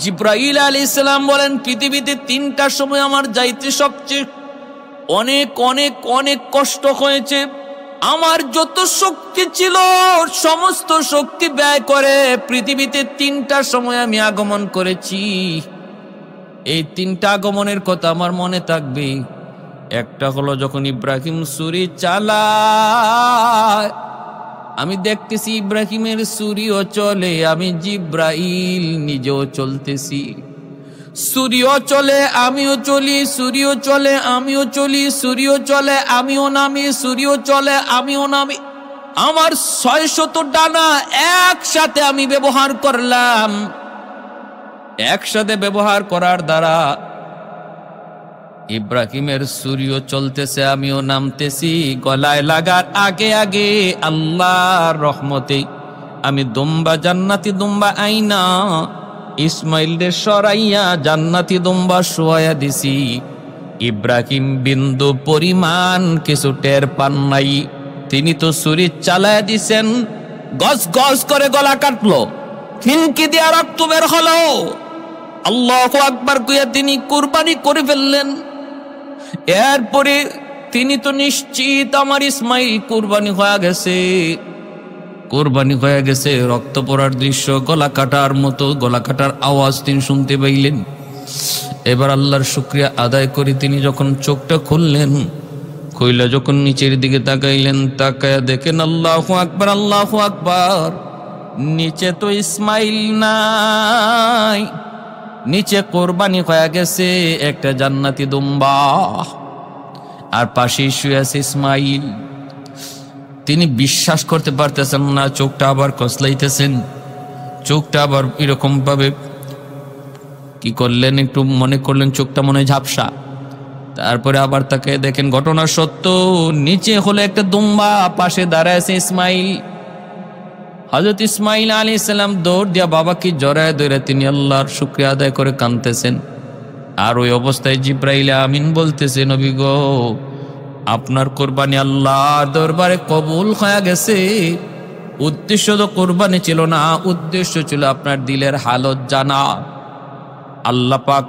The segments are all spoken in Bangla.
জিব্রাইল আলাইহিস সালাম বলেন, পৃথিবীতে 3টা সময় আমার যাইতে সবচেয়ে অনেক অনেক অনেক কষ্ট হয়েছে। আমার যত শক্তি ছিল সমস্ত শক্তি ব্যয় করে পৃথিবীতে 3টা সময় আমি আগমন করেছি। এই 3টা আগমনের কথা আমার মনে থাকবে। একটা হলো যখন ইব্রাহিম ছুরি চালায়, আমি দেখতেছি ইব্রাহিমের ছুরিও চলে, আমি জিব্রাইল নিজেও চলতেছি। সূর্য চলে আমিও চলি, সূর্য চলে আমিও চলি, সূর্য চলে আমিও নামি, সূর্য চলে আমিও নামি। আমার 600 ডানা একসাথে আমি ব্যবহার করলাম। একসাথে ব্যবহার করার দ্বারা ইব্রাহিমের সূর্য চলতেছে আমিও নামতেছি। গলায় লাগার আগে আগে আল্লাহর রহমতে আমি দুম্বা জান্নাতি দুম্বা আইনা ইসমাইলদের সরাইয়া জান্নাতি দুম্বা শোয়া দিছি। ইব্রাহিম বিন্দু পরিমাণ কিছু টের পান নাই। তিনি তো ছুরি চালায়া দিছেন, গজ গজ করে গলা কাটলো, ফিনকি দিয়া রক্ত বের হলো। আল্লাহু আকবার কইয়া তিনি কুরবানি করে ফেললেন। এরপরে তিনি তো নিশ্চিত আমার ইসমাইল কুরবানি হয়ে গেছে, কুরবানি হয়ে গেছে। রক্ত পড়ার দৃশ্য, গলা কাটার মতো গলা কাটার আওয়াজ তিনি শুনতে পাইলেন। এবার আল্লাহর শুকরিয়া আদায় করে তিনি যখন চোখটা খুললেন, খুইলা যখন নিচের দিকে তাকাইলেন, তাকায়া দেখেন আল্লাহু আকবার, আল্লাহু আকবার, নিচে তো ইসমাইল নাই, নিচে কোরবানি হয়ে গেছে একটা জান্নাতি দুম্বা, আর পাশেই শুয়ে আছে ইসমাইল। তিনি বিশ্বাস করতে পারতেছেন না। চোখটা আবার কসলাইতেছেন, চোখটা আবার এরকম ভাবে কি করলেন, একটু মনে করলেন চোখটা মনে হয় ঝাপসা। তারপরে আবার তাকে দেখেন ঘটনা সত্য, নিচে হলো একটা দুম্বা, পাশে দাঁড়ায় আছে ইসমাইল। হযরত ইসমাইল আলাইহিস সালাম দৌড় দিয়া বাবাকে জড়ায় ধরে তিনি আল্লাহর শুকরিয়া আদায় করে কাঁদতেছেন। আর ওই অবস্থায় জিব্রাইল আমিন বলতেছে, নবী গো, আপনার কোরবানি আল্লাহর দরবারে কবুল হয়ে গেছে। উদ্দেশ্য তো কোরবানি ছিল না, উদ্দেশ্য ছিল আপনার দিলের হালত জানা। আল্লাহ পাক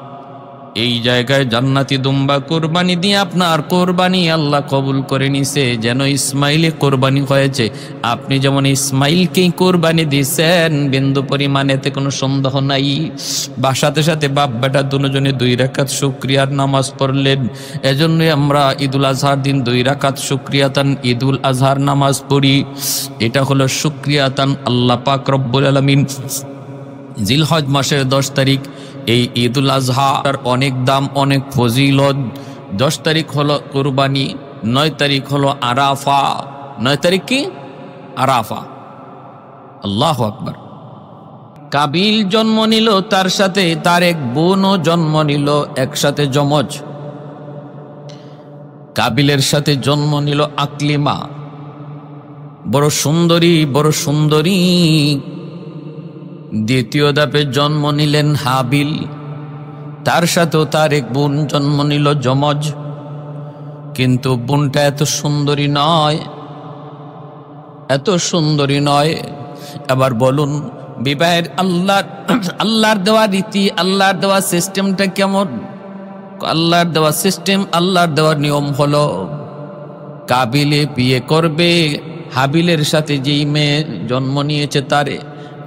এই জায়গায় জান্নাতি দুম্বা কোরবানি দিয়ে আপনার কোরবানি আল্লাহ কবুল করে নিছে। যেন ইসমাইলে কোরবানি হয়েছে, আপনি যেমন ইসমাইলকেই কোরবানি দিয়েছেন, বিন্দু পরিমাণে এতে কোনো সন্দেহ নাই। বা সাথে সাথে বাপ বেটা দুজনে 2 রাকাত শুকরিয়ার নামাজ পড়লেন। এজন্যই আমরা ঈদুল আজহার দিন 2 রাকাত শুকরিয়াতান ঈদুল আজহার নামাজ পড়ি। এটা হলো শুকরিয়াতান আল্লাহ পাক রব্বুল আলামিন জিলহজ মাসের 10 তারিখ এই ঈদুল আজহার অনেক দাম, অনেক ফজিলত। 10 তারিখ হলো কুরবানি, 9 তারিখ হলো আরাফা। 9 তারিখ কি? আরাফা। আল্লাহু আকবার। কাবিল জন্ম নিল, তার সাথে তার এক বোনও জন্ম নিল, একসাথে যমজ। কাবিলের সাথে জন্ম নিল আকলিমা, বড় সুন্দরী, বড় সুন্দরী। দ্বিতীয় ধাপে জন্ম নিলেন হাবিল, তার সাথেও তার এক বোন জন্ম নিল যমজ। কিন্তু বোনটা এত সুন্দরী নয়, এত সুন্দরী নয়। এবার বলুন, বিবাহের আল্লাহর দেওয়া রীতি, আল্লাহর দেওয়া সিস্টেমটা কেমন? আল্লাহর দেওয়া সিস্টেম, আল্লাহর দেওয়া নিয়ম হলো কাবিলে বিয়ে করবে হাবিলের সাথে যেই মেয়ে জন্ম নিয়েছে তারে,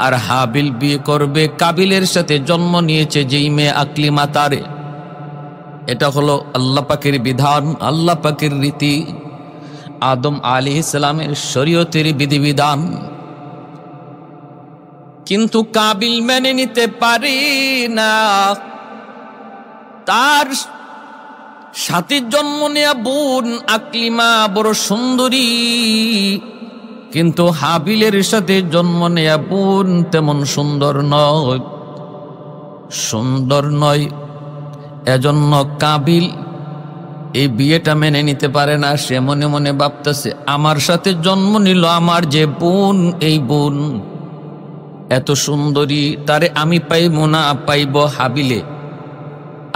আর হাবিল বিয়ে করবে কাবিলের সাথে জন্ম নিয়েছে যেই মেয়ে আকলিমা তারে। এটা হলো আল্লাহ পাকের বিধান, আল্লাহ পাকের রীতি, আদম আলাইহিস সালামের শরীয়তের বিধিবিধান। কিন্তু কাবিল মেনে নিতে পারে না। তার সাথে জন্ম নেয়া বোন আকলিমা বড় সুন্দরী, কিন্তু হাবিলের সাথে জন্ম নেয়া বোন তেমন সুন্দর নয়, সুন্দর নয়। এজন্য কাবিল এই বিয়েটা মেনে নিতে পারে না। সে মনে মনে ভাবতেছে, আমার সাথে জন্ম নিল আমার যে বোন, এই বোন এত সুন্দরী, তারে আমি পাইব না, পাইব হাবিলে।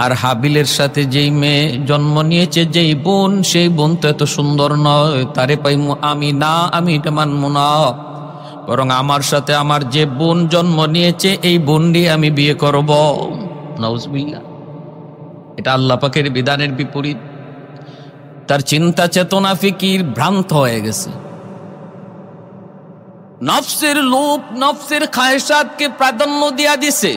আর হাবিলের সাথে যেই মেয়ে জন্ম নিয়েছে যেই বোন, সেই বোন তো এত সুন্দর নয়, তারে পাইব আমি না, আমি এটা মানব না। বরং আমার সাথে আমার যে বোন জন্ম নিয়েছে এই বোনটি আমি বিয়ে করব। নাউজুবিল্লাহ। এটা আল্লাহ পাকের বিধানের বিপরীত। তার চিন্তা চেতনা ফিকির ভ্রান্ত হয়ে গেছে। নফসের লোভ, নফসের খায়সাতকে প্রাধান্য দিয়া দিছে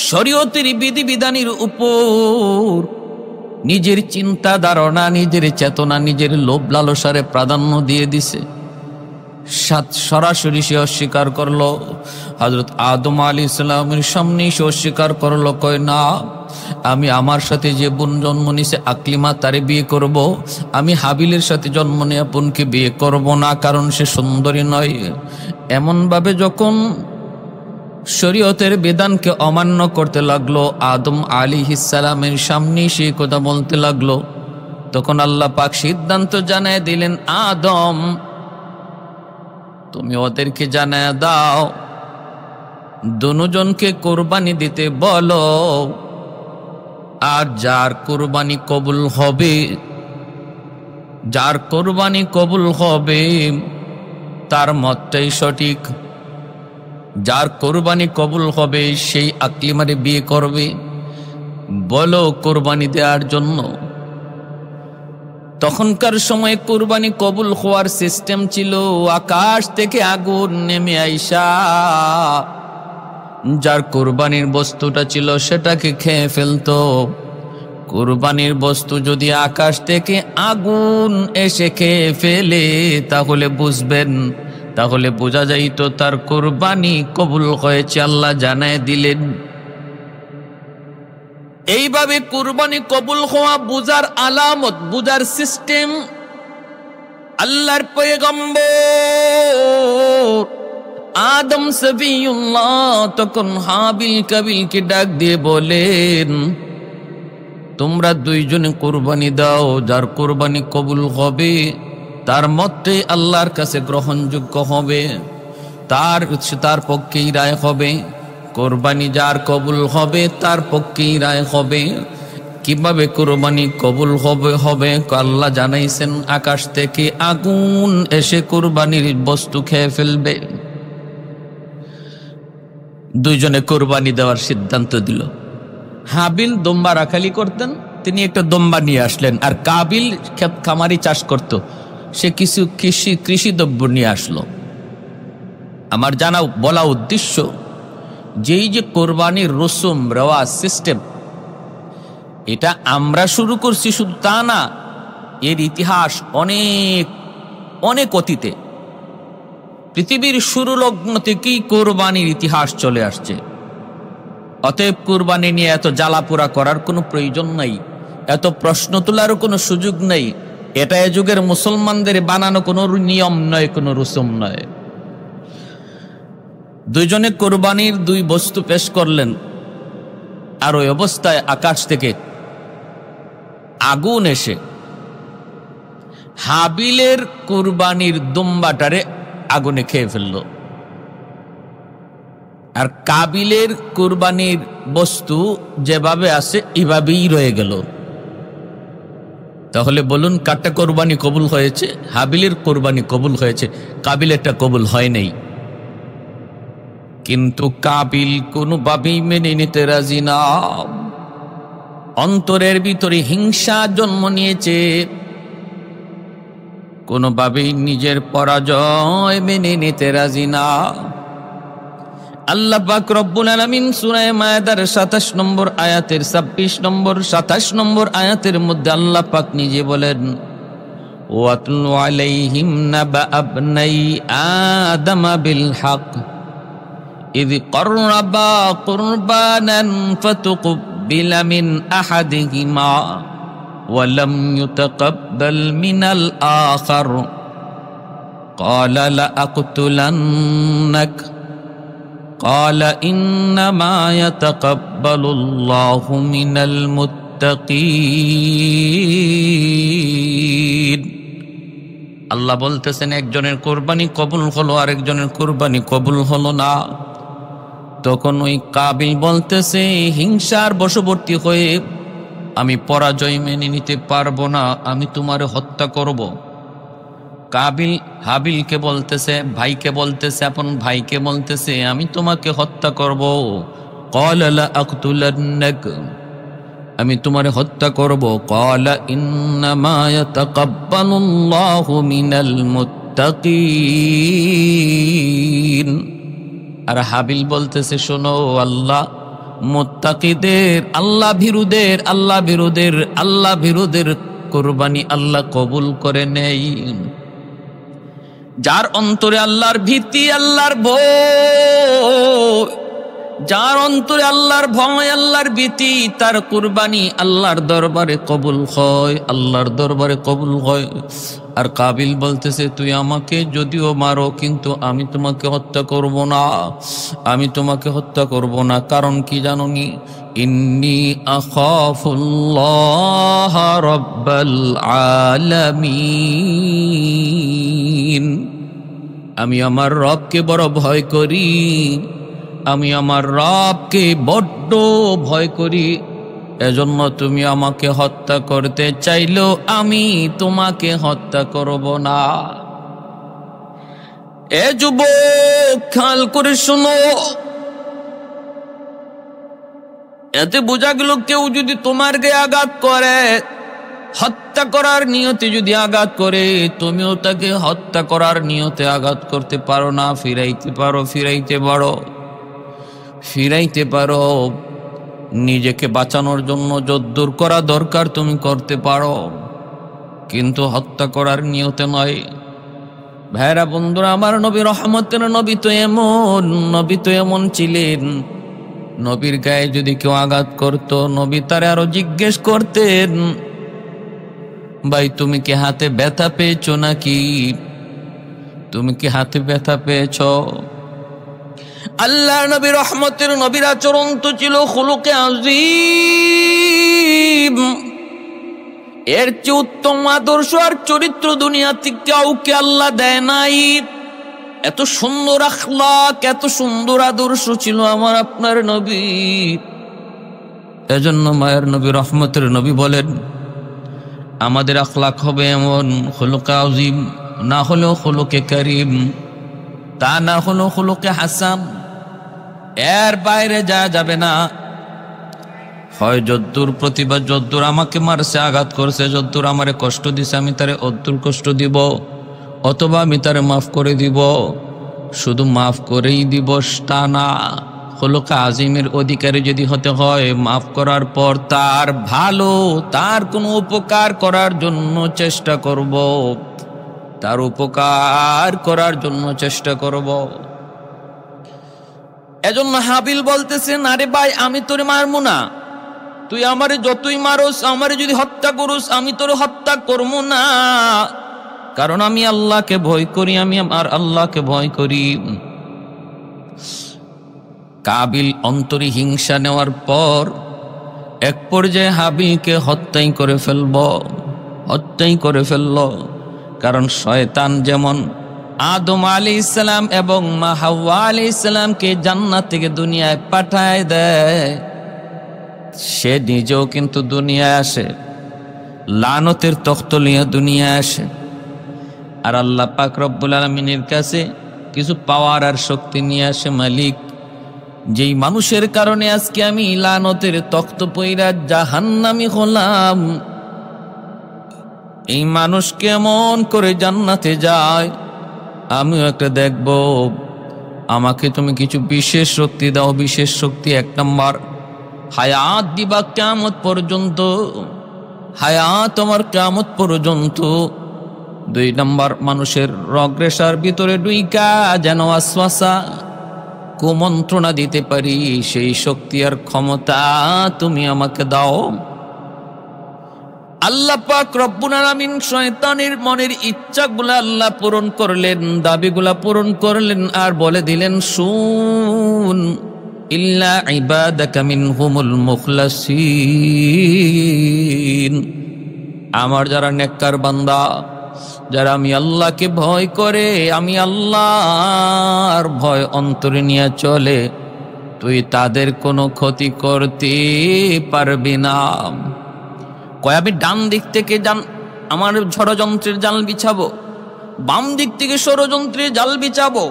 শরীয়তের বিধিবিধানের উপর। নিজের চিন্তা ধারণা, নিজের চেতনা, নিজের লোভ লালসারে প্রাধান্য দিয়ে দিছে। সরাসরি সে অস্বীকার করলো। হযরত আদম আলাইহিস সালামের সামনে সে অস্বীকার করলো, কয় না, আমি আমার সাথে যে বোন জন্ম নিছে আকলিমা তারে বিয়ে করব, আমি হাবিলের সাথে জন্ম নেয়া বোনকে বিয়ে করব না, কারণ সে সুন্দরী নয়। এমন ভাবে যখন শরীয়তের বিধানকে অমান্য করতে লাগলো, আদম আলাইহিস সালামের সামনে সেই কথা বলতে লাগলো, তখন আল্লাহ পাক সিদ্ধান্ত জানায় দিলেন, আদম তুমি ওদেরকে জানায় দাও, দুজনকে কোরবানি দিতে বলো, আর যার কোরবানি কবুল হবে, যার কোরবানি কবুল হবে তার মতটাই সঠিক। যার কোরবানি কবুল হবে সেই আকলিমারে বিয়ে করবে, বলো কোরবানি দেওয়ার জন্য। তখনকার সময় কোরবানি কবুল হওয়ার সিস্টেম ছিল আকাশ থেকে আগুন নেমে আইসা যার কোরবানির বস্তুটা ছিল সেটাকে খেয়ে ফেলতো। কোরবানির বস্তু যদি আকাশ থেকে আগুন এসে খেয়ে ফেলে তাহলে বুঝবেন, তাহলে বোঝা যাইত তার কোরবানি কবুল হয়েছে, আল্লাহ জানায় দিলেন। এইভাবে কুরবানি কবুল হওয়া বুজার আলামত, বুজার সিস্টেম আল্লাহর পয়গম্বর আদম সফিউল্লাহ তখন হাবিল কাবিলকে ডাক দিয়ে বলেন, তোমরা দুইজনে কুরবানি দাও, যার কুরবানি কবুল হবে তার মতে আল্লাহর কাছে গ্রহণযোগ্য হবে, তার পক্ষেই রায় হবে। কোরবানি যার কবুল হবে তার পক্ষেই রায় হবে। কিভাবে কোরবানি কবুল হবে আল্লাহ জানাইছেন, আকাশ থেকে আগুন এসে কোরবানির বস্তু খেয়ে ফেলবে। দুইজনে কোরবানি দেওয়ার সিদ্ধান্ত দিল। হাবিল দম্বা রাখালি করতেন, তিনি একটা দম্বা নিয়ে আসলেন, আর কাবিল ক্ষেত খামারি চাষ করত, সে কিছু কৃষি দ্রব্য নিয়ে আসলো। আমার জানা বলা উদ্দেশ্য, যেই যে কোরবানির রসুম রেওয়াজ সিস্টেম, এটা আমরা শুরু করছি শুধু তা না, এর ইতিহাস অনেক অনেক অতীতে, পৃথিবীর শুরু লগ্ন থেকেই কোরবানির ইতিহাস চলে আসছে। অতএব কোরবানি নিয়ে এত জ্বালাপোড়া করার কোনো প্রয়োজন নাই, এত প্রশ্ন তোলারও কোনো সুযোগ নেই। এটা এ যুগের মুসলমানদের বানানো কোনো নিয়ম নয়, কোনো রসুম নয়। দুইজনে কোরবানির দুই বস্তু পেশ করলেন, আর ওই অবস্থায় আকাশ থেকে আগুন এসে হাবিলের কোরবানির দুম্বাটারে আগুনে খেয়ে ফেলল, আর কাবিলের কোরবানির বস্তু যেভাবে আছে এভাবেই রয়ে গেল। তাহলে বলুন, কারটা কোরবানি কবুল হয়েছে? হাবিলের কোরবানি কবুল হয়েছে, কাবিলেরটা কবুল হয় নাই। কিন্তু কাবিল কোনোভাবেই মেনে নিতে রাজি না, অন্তরের ভিতরে হিংসা জন্ম নিয়েছে, কোনোভাবেই নিজের পরাজয় মেনে নিতে রাজি না। আল্লাহ পাক রব্বুল আলামিন সূরা মায়েদার 27 নম্বর আয়াতের 26 নম্বর 27 নম্বর আয়াতের মধ্যে আল্লাহ পাক নিজে বলেন, ওয়াতলু আলাইহিম নাবা আবনাই আদম বিল হক ইয ক্বাররাবা কুরবানান ফাতুকবিলা মিন আহাদিহিমা ওয়া লাম ইউতাকাব্বাল মিনাল আখার ক্বালা লা আকতুলান্নাক قال إنما يتقبل الله من المتقين। আল্লাহ বলতেছেন, একজনের কোরবানি কবুল হলো, আরেকজনের কোরবানি কবুল হলো না। তখন ওই কাবিল বলতেছে হিংসার বশবর্তী হয়ে, আমি পরাজয় মেনে নিতে পারবো না, আমি তোমারে হত্যা করব। কাবিল হাবিলকে বলতেছে, ভাইকে বলতেছে, আপন ভাইকে বলতেছে, আমি তোমাকে হত্যা করব। ক্বালা লা আকতুলান্নাক, আমি তোমারে হত্যা করব। ক্বালা ইন্নামা ইয়াতাকাব্বালুল্লাহু মিনাল মুত্তাকিন। আর হাবিল বলতেছে, শোনো, আল্লাহ মুত্তাকিদের, আল্লাহ ভীরুদের কুরবানি আল্লাহ কবুল করে নেই। যার অন্তরে আল্লাহর ভীতি, আল্লাহর ভয়, যার অন্তরে আল্লাহর ভয়, আল্লাহর ভীতি, তার কুরবানি আল্লাহর দরবারে কবুল হয়, আল্লাহর দরবারে কবুল হয়। আর কাবিল বলতেছে, তুই আমাকে যদিও মারো, কিন্তু আমি তোমাকে হত্যা করব না, আমি তোমাকে হত্যা করব না। কারণ কি জানোনি? ইন্নী আখাফুল্লাহ রাব্বাল আলামিন, আমি আমার রবকে বড় ভয় করি, আমি আমার রবকে বড্ড ভয় করি। এজন্য তুমি আমাকে হত্যা করতে চাইলেও আমি তোমাকে হত্যা করব না। এ যুবক, খেয়াল করে শোনো, এতে বোঝা গেল কেউ যদি তোমার গায়ে আঘাত করে, হত্যা করার নিয়তে যদি আঘাত করে, তুমিও তাকে হত্যা করার নিয়তে আঘাত করতে পারো না। ফিরাইতে পারো। নিজেকে বাঁচানোর জন্য যদ্দূর করা দরকার তুমি করতে পারো, কিন্তু হত্যা করার নিয়তে নয়। ভাইরা বন্ধুরা আমার, নবী রহমতের নবী তো এমন ছিলেন, নবীর গায়ে যদি কেউ আঘাত করত, নবী তারে আরো জিজ্ঞেস করতেন, ভাই তুমি কি হাতে ব্যথা পেয়েছো নাকি? তুমি কি হাতে ব্যথা পেয়েছ? আল্লাহ নবী রহমতের নবীর আচরণ তো ছিল খুলুকে আযীম। এর চেয়ে উত্তম আদর্শ আর চরিত্র দুনিয়াতে কাউকে আল্লাহ দেয় নাই। এত সুন্দর আখলাক, এত সুন্দর আদর্শ ছিল আমার আপনার নবী। এজন্য মায়ের নবী রহমতের নবী বলেন, আমাদের আখলাক হবে এমন, খুলুকে আযীম না হলেও খুলুকে কারীম, তা না হলেও খুলুকে হাসান, এর বাইরে যাওয়া যাবে না। হয় যদ্দূর প্রতিভা, যদ্দূর আমাকে মারছে, আঘাত করছে, যদ্দূর আমারে কষ্ট দিছে, আমি তারে অদ্দূর কষ্ট দিব, অথবা আমি তারে মাফ করে দিব। শুধু মাফ করেই দিব তা না, খুলুকে আযীমের অধিকারী যদি হতে হয়, মাফ করার পর তার ভালো, তার কোনো উপকার করার জন্য চেষ্টা করব, তার উপকার করার জন্য চেষ্টা করব। এজন্য হাবিল বলতেছেন, আরে ভাই, আমি তোরে মারবো না, তুই আমারে যতই মারোস, আমারে যদি হত্যা করুস, আমি তোরে হত্যা করবো না, কারণ আমি আল্লাহকে ভয় করি, আমি আমার আল্লাহকে ভয় করি। কাবিল অন্তরে হিংসা নেওয়ার পর এক পর্যায়ে হাবিলকে হত্যাই করে ফেলল। কারণ শয়তান যেমন আদম আলাইহিস সালাম এবং মা হাওয়া আলাইহিস সালামকে জান্নাত থেকে দুনিয়ায় পাঠায় দেয়, সে নিজেও কিন্তু দুনিয়ায় আসে, লানতের তখ্ত নিয়ে দুনিয়ায় আসে। আর আল্লাহ পাক রব্বুল আলামিনের কাছে কিছু পাওয়ার আর শক্তি নিয়ে আসে। মালিক, যেই মানুষের কারণে আজকে আমি লানতের তখ্ত পইরা জাহান্নামী হলাম, এই মানুষ কেমন করে জান্নাতে যায়, আমিও একটা দেখব। আমাকে তুমি কিছু বিশেষ শক্তি দাও। বিশেষ শক্তি, 1 নম্বর, হায়াত দিবা কিয়ামত পর্যন্ত, হায়াত আমার কিয়ামত পর্যন্ত। 2 নম্বর, মানুষের রগরেশার ভিতরে ডুইকা যেন ওয়াসওয়াসা, কুমন্ত্রণা দিতে পারি, সেই শক্তি আর ক্ষমতা তুমি আমাকে দাও। আল্লাহ পাক রব্বুল আলামিন শয়তানের মনের ইচ্ছাগুলা আল্লাহ পূরণ করলেন, দাবিগুলা পূরণ করলেন, আর বলে দিলেন, শুন, ইল্লা ইবাদাকা মিনহুমুল মুখলাসিন, আমার যারা নেককার বান্দা, যারা আমি আল্লাহকে ভয় করে, আমি আল্লাহর ভয় অন্তরে নিয়ে চলে, তুই তাদের কোনো ক্ষতি করতে পারবি না। কয় আমি ডান দিক থেকে আমার ষড়যন্ত্রের জাল বিছাবো, বাম দিক থেকে ষড়যন্ত্রের জাল বিছাবো,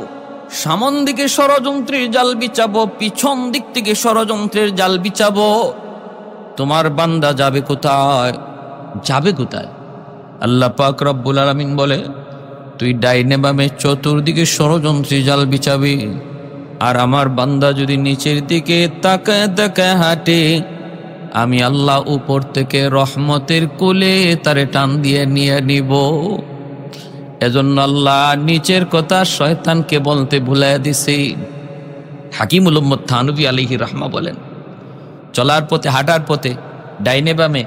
সামন দিকে ষড়যন্ত্রের জাল বিছাবো, পিছন দিক থেকে ষড়যন্ত্রের জাল বিছাবো, তোমার বান্দা যাবে কোথায়? যাবে কোথায়? আল্লাহ পাক রব্বুল আলামিন বলে, তুই ডাইনে বামে চতুর্দিকে ষড়যন্ত্রের জাল বিছাবি, আর আমার বান্দা যদি নিচের দিকে তাকায় তাকায় হাঁটে, আমি আল্লাহ উপর থেকে রহমতের কোলে তারে টান দিয়ে নিয়ে নিব। এজন্য আল্লাহ নিচের কথা শয়তানকে বলতে ভুলাইয়া দিছে। হাকিমুল উম্মত থানভী আলাইহি রাহমা বলেন, চলার পথে, হাঁটার পথে ডাইনে বামে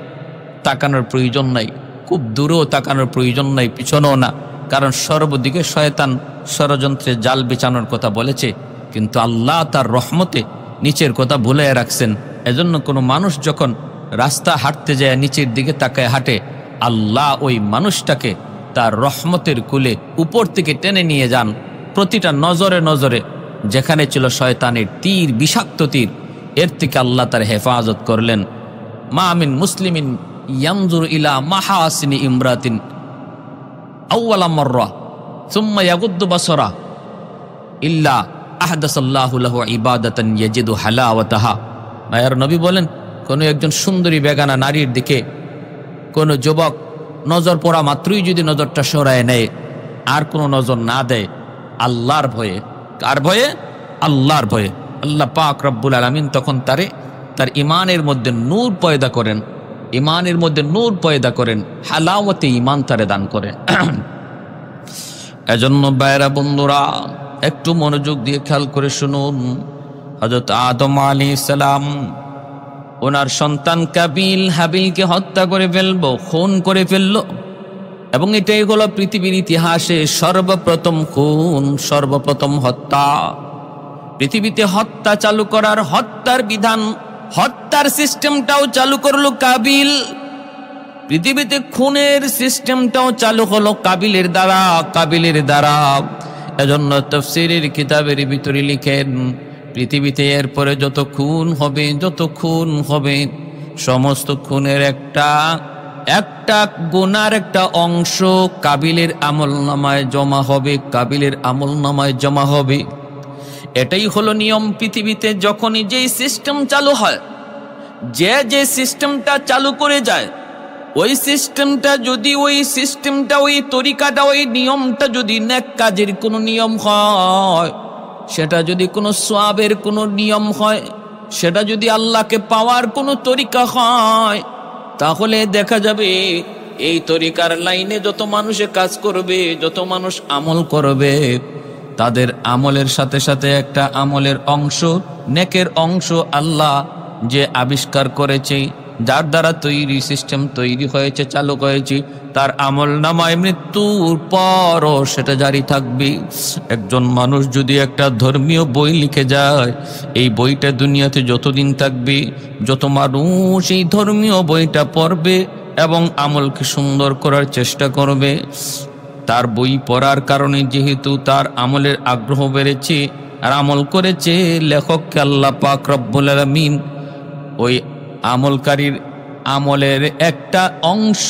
তাকানোর প্রয়োজন নাই, খুব দূরেও তাকানোর প্রয়োজন নাই, পিছনেও না, কারণ সর্বদিকে শয়তান ষড়যন্ত্রের জাল বিছানোর কথা বলেছে। কিন্তু আল্লাহ তার রহমতে নিচের কথা ভুলে রাখছেন। এজন্য কোনো মানুষ যখন রাস্তা হাঁটতে যায় নিচের দিকে তাকায় হাঁটে, আল্লাহ ওই মানুষটাকে তার রহমতের কুলে উপর থেকে টেনে নিয়ে যান। প্রতিটা নজরে নজরে যেখানে ছিল শয়তানের তীর, বিষাক্ত তীর, এর থেকে আল্লাহ তার হেফাজত করলেন। মা মিন মুসলিমিন ইয়ানজুরু ইলা মাহাসিনি ইমরাতিন আউওয়ালা মাররা সুম্মা ইয়াগুদ্দু বাসরা ইল্লা আহদাসাল্লাহু লাহু ইবাদাতান ইয়াজিদু হালাওয়াতাহা। মায়ার নবী বলেন, কোন একজন সুন্দরী বেগানা নারীর দিকে কোন যুবক নজর পড়া মাত্রই যদি নজরটা সরায় নেয়, আর কোনো নজর না দেয়, আল্লাহর ভয়ে, কার ভয়ে? আল্লাহর ভয়ে, আল্লাহ পাক রব্বুল আলামিন তখন তার ইমানের মধ্যে নূর পয়দা করেন, ইমানের মধ্যে নূর পয়দা করেন, হালাওয়াতে ইমান তারে দান করেন। এজন্য ভাইরা বন্ধুরা, একটু মনোযোগ দিয়ে খেয়াল করে শুনুন। হযরত আদম আলাইহিস সালাম ওনার সন্তান কাবিল হাবিলকে হত্যা করে ফেলবো, খুন করে ফেললো, এবং এটাই হলো পৃথিবীর ইতিহাসে সর্বপ্রথম খুন, সর্বপ্রথম হত্যা। পৃথিবীতে হত্যা চালু করার, হত্যার বিধান, হত্যার সিস্টেমটাও চালু করলো কাবিল। পৃথিবীতে খুনের সিস্টেমটাও চালু হলো কাবিলের দ্বারা, কাবিলের দ্বারা। এজন্য তাফসীরের কিতাবের ভিতরে লিখেন, পৃথিবীতে এরপরে যত খুন হবে, যত খুন হবে, সমস্ত খুনের একটা গুনার একটা অংশ কাবিলের আমলনামায় জমা হবে, কাবিলের আমলনামায় জমা হবে। এটাই হলো নিয়ম পৃথিবীতে। যখনই যেই সিস্টেম চালু হয়, যে সিস্টেমটা চালু করে যায়, ওই সিস্টেমটা যদি, ওই সিস্টেমটা, ওই তরিকাটা, ওই নিয়মটা যদি নেক কাজের কোনো নিয়ম হয়, সেটা যদি কোনো সওয়াবের কোনো নিয়ম হয়, সেটা যদি আল্লাহকে পাওয়ার কোনো তরিকা হয়, তাহলে দেখা যাবে এই তরিকার লাইনে যত মানুষে কাজ করবে, যত মানুষ আমল করবে, তাদের আমলের সাথে সাথে একটা আমলের অংশ, নেকের অংশ আল্লাহ যে আবিষ্কার করেছে, যার দ্বারা তৈরি সিস্টেম তৈরি হয়েছে, চালু হয়েছে, তার আমল নামায় মৃত্যুর পরও সেটা জারি থাকবে। একজন মানুষ যদি একটা ধর্মীয় বই লিখে যায়, এই বইটা দুনিয়াতে যতদিন থাকবে, যত মানুষ এই ধর্মীয় বইটা পড়বে এবং আমলকে সুন্দর করার চেষ্টা করবে, তার বই পড়ার কারণে যেহেতু তার আমলের আগ্রহ বেড়েছে আর আমল করেছে, লেখককে আল্লাহ পাক রব্বুল আলামিন ওই আমলকারীর আমলের একটা অংশ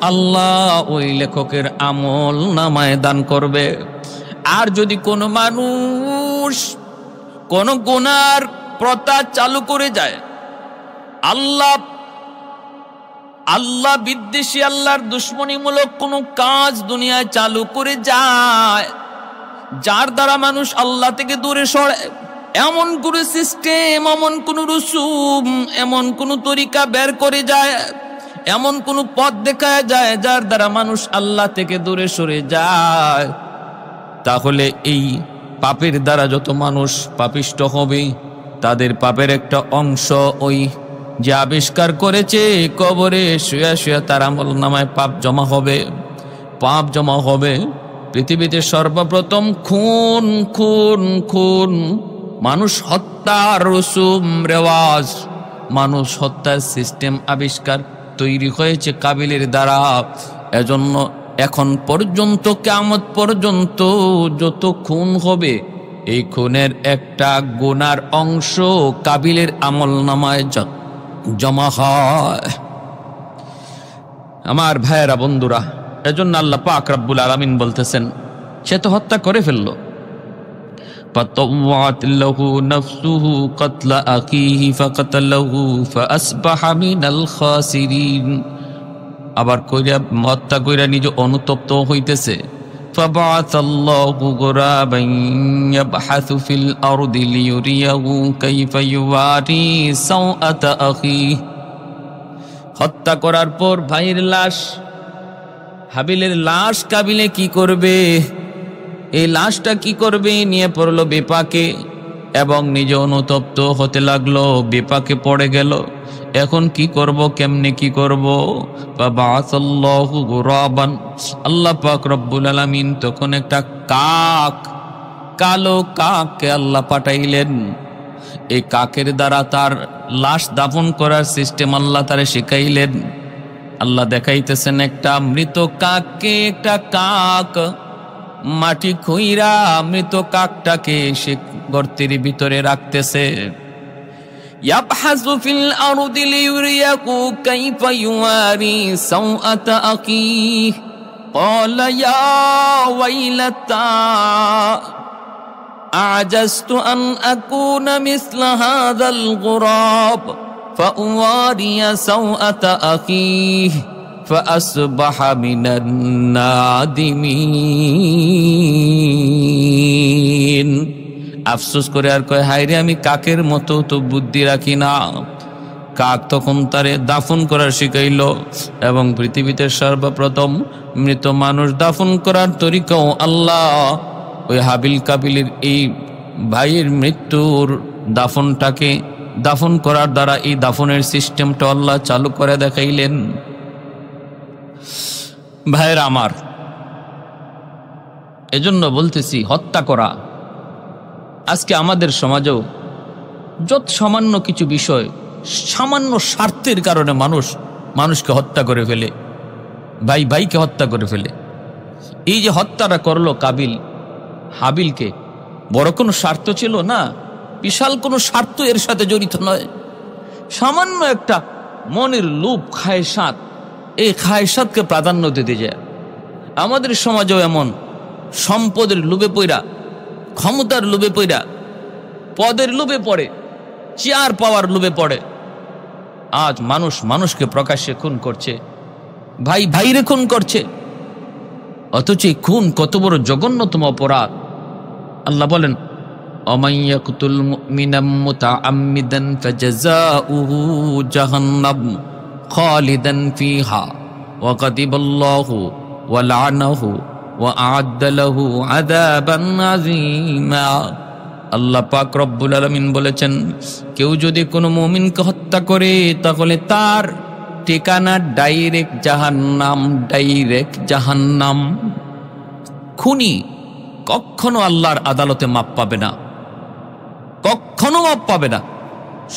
আল্লাহ ওই লেখকের আমল নামায় দান করবে। আর যদি কোনো মানুষ কোনো গুনার প্রথা চালু করে যায়, আল্লাহ বিদ্বেষী, আল্লাহর দুশ্মনীমূলক কোনো কাজ দুনিয়ায় চালু করে যায়, যার দ্বারা মানুষ আল্লাহ থেকে দূরে সরে, এমন কোন সিস্টেম, এমন কোন রুসুম, এমন কোন তরিকা বের করে যায়, এমন কোন পথ দেখায় যায়, যার দ্বারা মানুষ আল্লাহ থেকে দূরে সরে যায়, তাহলে এই পাপের দ্বারা যত মানুষ পাপিষ্ট হবে, তাদের পাপের একটা অংশ ওই যে আবিষ্কার করেছে, কবরে শুয়ে শুয়ে তার আমল নামায় পাপ জমা হবে, পাপ জমা হবে। পৃথিবীতে সর্বপ্রথম খুন, খুন, খুন, মানুষ হত্যার রসুম রেওয়াজ, মানুষ হত্যার সিস্টেম আবিষ্কার তৈরি হয়েছে কাবিলের দ্বারা। এজন্য এখন পর্যন্ত, কিয়ামত পর্যন্ত যত খুন হবে, এই খুনের একটা গুনার অংশ কাবিলের আমল নামায় জমা হয়। আমার ভাইয়েরা, বন্ধুরা, এজন্য আল্লাহ পাক রব্বুল আলামিন বলতেছেন সে তো হত্যা করে ফেললো। فطوعت له نفسه قتل أخيه فقتله فأصبح من الخاسرين। আবার কইরা হত্যা কইরা নিজে অনুতপ্ত হইতেছে। فبعث الله غرابا يبحث في الأرض ليريه كيف يواري سوءة أخيه। হত্যা করার পর ভাইয়ের লাশ, হাবিলের লাশ কাবিলে কি করবে, এই লাশটা কি করবে নিয়ে পড়লো বিপাকে এবং নিজে অনুতপ্ত হতে লাগলো, বিপাকে পড়ে গেল। এখন কি করব, কেমনে কি করব? ফাবাআসাল্লাহু গুরাবান, আল্লাহ পাক রব্বুল আলামিন তখন একটা কাক, কালো কাককে আল্লাহ পাঠাইলেন। এই কাকের দ্বারা তার লাশ দাফন করার সিস্টেম আল্লাহ তারে শিখাইলেন। আল্লাহ দেখাইতেছেন একটা মৃত কাককে, একটা কাক মাটি খুইরা মৃত কাকটাকে সে গর্তের ভিতরে রাখতেছে। ইয়াবহাসু ফিল আরদি লিয়ুরিয়াকু কাইফা ইউয়ারি সাওআতা আখিহি ক্বালা ইয়া ওয়াইলাতা আ'জাজতু আন আকুনা মিসলা হাযাল গুরাব ফাউয়ারিয়া সাওআতা আখিহি فأصبح من النادمين। আফসোস করে আর কয়, হায় রে আমি কাকের মতো তো বুদ্ধি রাখি না। কাক তখন তারে দাফন করার শিখাইল এবং পৃথিবীতে সর্বপ্রথম মৃত মানুষ দাফন করার তরিকাও আল্লাহ ওই হাবিল কাবিলের এই ভাইয়ের মৃত্যুর দাফনটাকে দাফন করার দ্বারা এই দাফনের সিস্টেমটা আল্লাহ চালু করে দেখাইলেন। ভাইয়েরা আমার, এজন্য বলতেছি হত্যা করা আজকে আমাদের সমাজেও যত সামান্য কিছু বিষয়, সামান্য স্বার্থের কারণে মানুষকে হত্যা করে ফেলে, ভাই ভাইকে হত্যা করে ফেলে। এই যে হত্যাটা করলো কাবিল হাবিলকে, বড় কোনো স্বার্থ ছিল না, বিশাল কোনো স্বার্থ এর সাথে জড়িত নয়। সামান্য একটা মনের লোভ, খায়সাত, এই খায়সাতকে প্রাধান্য দিতে যায়। আমাদের সমাজেও এমন সম্পদের লোভে পইরা, ক্ষমতার লোভে পইরা, পদের লোভে পড়ে, চেয়ার পাওয়ার লোভে পড়ে আজ মানুষ মানুষকে প্রকাশ্যে খুন করছে, ভাই ভাইরে খুন করছে। অথচ খুন কত বড় জঘন্যতম অপরাধ। আল্লাহ বলেন, ومن يقتل مؤمنا متعمدا فجزاؤه جهنم خالدا فيها وغضب الله ولعنه وأعد له عذابا عظيما। আল্লাহ পাক রব্বুল আলামিন বলেছেন, কেউ যদি কোনো মুমিনকে হত্যা করে তাহলে তার ঠিকানা ডাইরেক্ট জাহান্নাম, ডাইরেক্ট জাহান্নাম। খুনি কখনো আল্লাহর আদালতে মাপ পাবে না, কখনো মাপ পাবে না।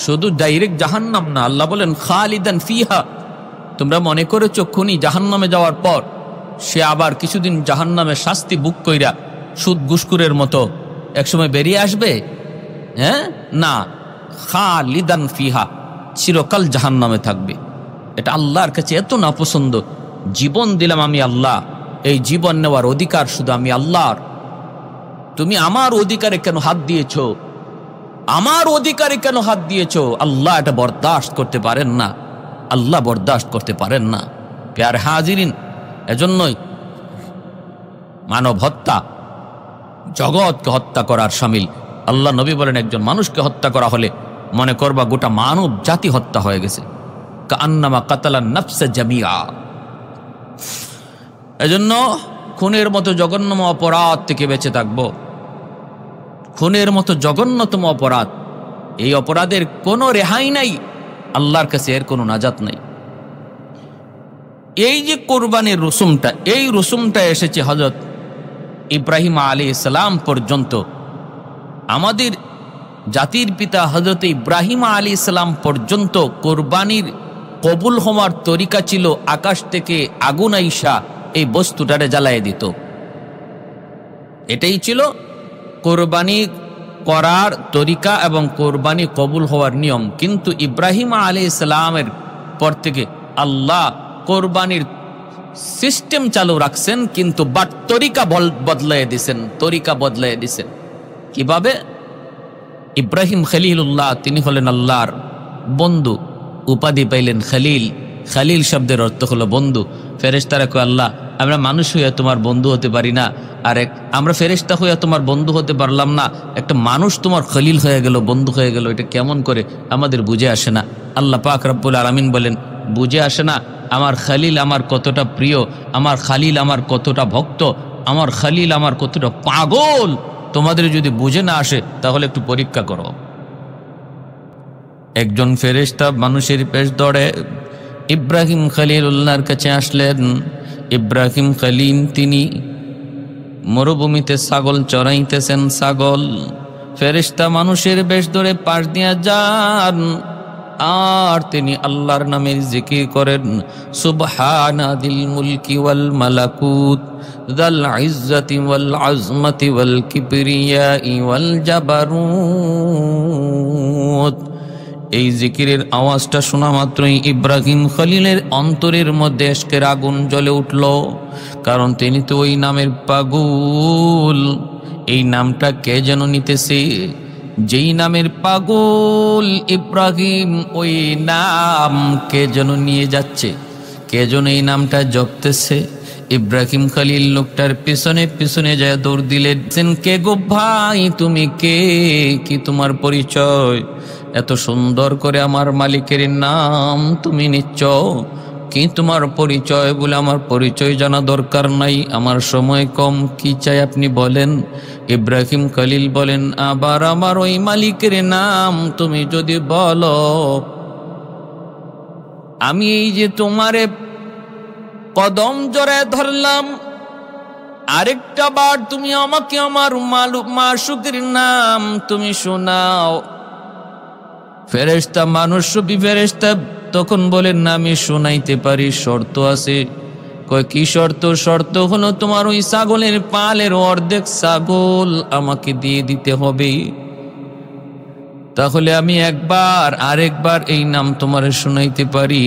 শুধু ডাইরেক্ট জাহান্নাম না, আল্লাহ বলেন খালিদান ফিহা। তোমরা মনে করেছো খুনি জাহান্নামে যাওয়ার পর সে আবার কিছুদিন জাহান্নামে শাস্তি বুক কইরা সুদ ঘুষখোরের মতো একসময় বেরিয়ে আসবে? হ্যাঁ, না, খালিদান ফিহা, চিরকাল জাহান্নামে থাকবে। এটা আল্লাহর কাছে এত নাপছন্দ। জীবন দিলাম আমি আল্লাহ, এই জীবন নেওয়ার অধিকার শুধু আমি আল্লাহর। তুমি আমার অধিকারে কেন হাত দিয়েছ? আমার অধিকারে কেন হাত দিয়েছ? আল্লাহ এটা বরদাস্ত করতে পারেন না, আল্লাহ বরদাস্ত করতে পারেন না। প্যার হাজিরিন, এজন্যই মানব হত্যা জগৎকে হত্যা করার শামিল। আল্লাহ নবী বলেন, একজন মানুষকে হত্যা করা হলে মনে করবা গোটা মানব জাতি হত্যা হয়ে গেছে। কান্নামা কাতালান নাফসা জামিয়া। এজন্য খুনের মতো জঘন্যতম অপরাধ থেকে বেঁচে থাকবো। খুনের মতো জঘন্যতম অপরাধ, এই অপরাধের কোনো রেহাই নাই, আল্লাহর কাছে এর কোনো নাজাত নাই। এই যে কোরবানির রসুমটা, এই রসুমটা এসেছে হযরত ইব্রাহিম আলাইহিস সালাম পর্যন্ত। আমাদের জাতির পিতা হযরত ইব্রাহিম আলাইহিস সালাম পর্যন্ত কোরবানির কবুল হওয়ার তরিকা ছিল আকাশ থেকে আগুন আইসা এই বস্তুটারে জ্বালায় দিত। এটাই ছিল কোরবানি করার তরিকা এবং কোরবানি কবুল হওয়ার নিয়ম। কিন্তু ইব্রাহিম আলাইহিস সালামের পর থেকে আল্লাহ কোরবানির সিস্টেম চালু রাখছেন, কিন্তু বাট তরিকা বদলায় দিছেন, তরিকা বদলায় দিছেন। কিভাবে? ইব্রাহিম খলিলুল্লাহ, তিনি হলেন আল্লাহর বন্ধু, উপাধি পাইলেন খলিল। খলিল শব্দের অর্থ হলো বন্ধু। ফেরেশতারা কয়, আল্লাহ আমরা মানুষ হইয়া তোমার বন্ধু হতে পারি না, আর আমরা ফেরেশতা হইয়া তোমার বন্ধু হতে পারলাম না, একটা মানুষ তোমার খলিল হয়ে গেল, বন্ধু হয়ে গেল, এটা কেমন করে? আমাদের বুঝে আসে না। আল্লাহ পাক রব্বুল আলামিন বলেন, বুঝে আসে না? আমার খলিল আমার কতটা প্রিয়, আমার খলিল আমার কতটা ভক্ত, আমার খলিল আমার কতটা পাগল, তোমাদের যদি বুঝে না আসে তাহলে একটু পরীক্ষা করো। একজন ফেরেশতা মানুষের পেশ ধরে ইব্রাহিম খলিলুল্লাহর কাছে আসলেন। ইব্রাহিম খলিল তিনি মরুভূমিতে ছাগল চড়াইতেছেন। ছাগল ফেরেশতা মানুষের বেশ ধরে পাশ দিয়া যান, আর তিনি আল্লাহর নামের জিকির করেন, সুবহানা দিল মুলকি ওয়াল মালাকুত যাল ইজ্জতি ওয়াল আজমতি ওয়াল কিবরিয়াই ওয়াল জাবারুত। এই জিকিরের আওয়াজটা শোনা মাত্রই ইব্রাহিম খলিলের অন্তরের মধ্যে ইশকের আগুন জ্বলে উঠল, কারণ তিনি তো ওই নামের পাগল। এই নামটা কে যেন নিতেছে, যেই নামের পাগল ইব্রাহিম, ওই নাম কে যেন নিয়ে যাচ্ছে, কে যেন এই নামটা জপতেছে। ইব্রাহিম খলিল লোকটার পিছনে পিছনে যায় দৌড় দিলেন। কে গো ভাই, তুমি কে? কি তোমার পরিচয়? এত সুন্দর করে আমার মালিকের নাম তুমি নিচ্ছ, কি তোমার পরিচয়? বলে, আমার পরিচয় জানা দরকার নাই, আমার সময় কম, কি চাই আপনি বলেন। ইব্রাহিম খলিল বলেন, আবার আমার ওই মালিকের নাম তুমি যদি বলো, আমি এই যে তোমারে কদম জড়ায় ধরলাম, আরেকটা বার তুমি আমাকে আমার মাশুকের নাম তুমি শোনাও। ফেরেশতা মানুষ রূপী ফেরেশতা তখন বলেন, না আমি শোনাইতে পারি, শর্ত আছে। কয়, কি শর্ত? শর্ত হলো তোমার ওই ছাগলের পালের অর্ধেক ছাগল আমাকে দিয়ে দিতে হবে, তাহলে আমি একবার আরেকবার এই নাম তোমারে শোনাইতে পারি।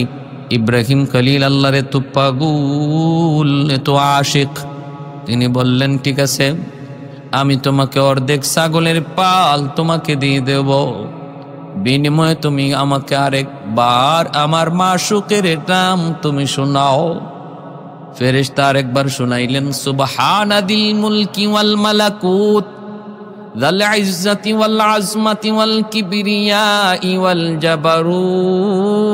ইব্রাহিম খলিল আল্লাহর এত পাগল, এত আশিক, তিনি বললেন, ঠিক আছে, আমি তোমাকে অর্ধেক ছাগলের পাল তোমাকে দিয়ে দেব, বিনিময়ে তুমি আমাকে আরেকবার আমার মাশুকের নাম তুমি শোনাও। ফেরেশতা আরেকবার শোনাইলেন, সুবহানা দিল মুলকি ওয়াল মালাকুত যাল ইজ্জতি ওয়াল আজমতি ওয়াল কিবরিয়াই ওয়াল জাবারুত।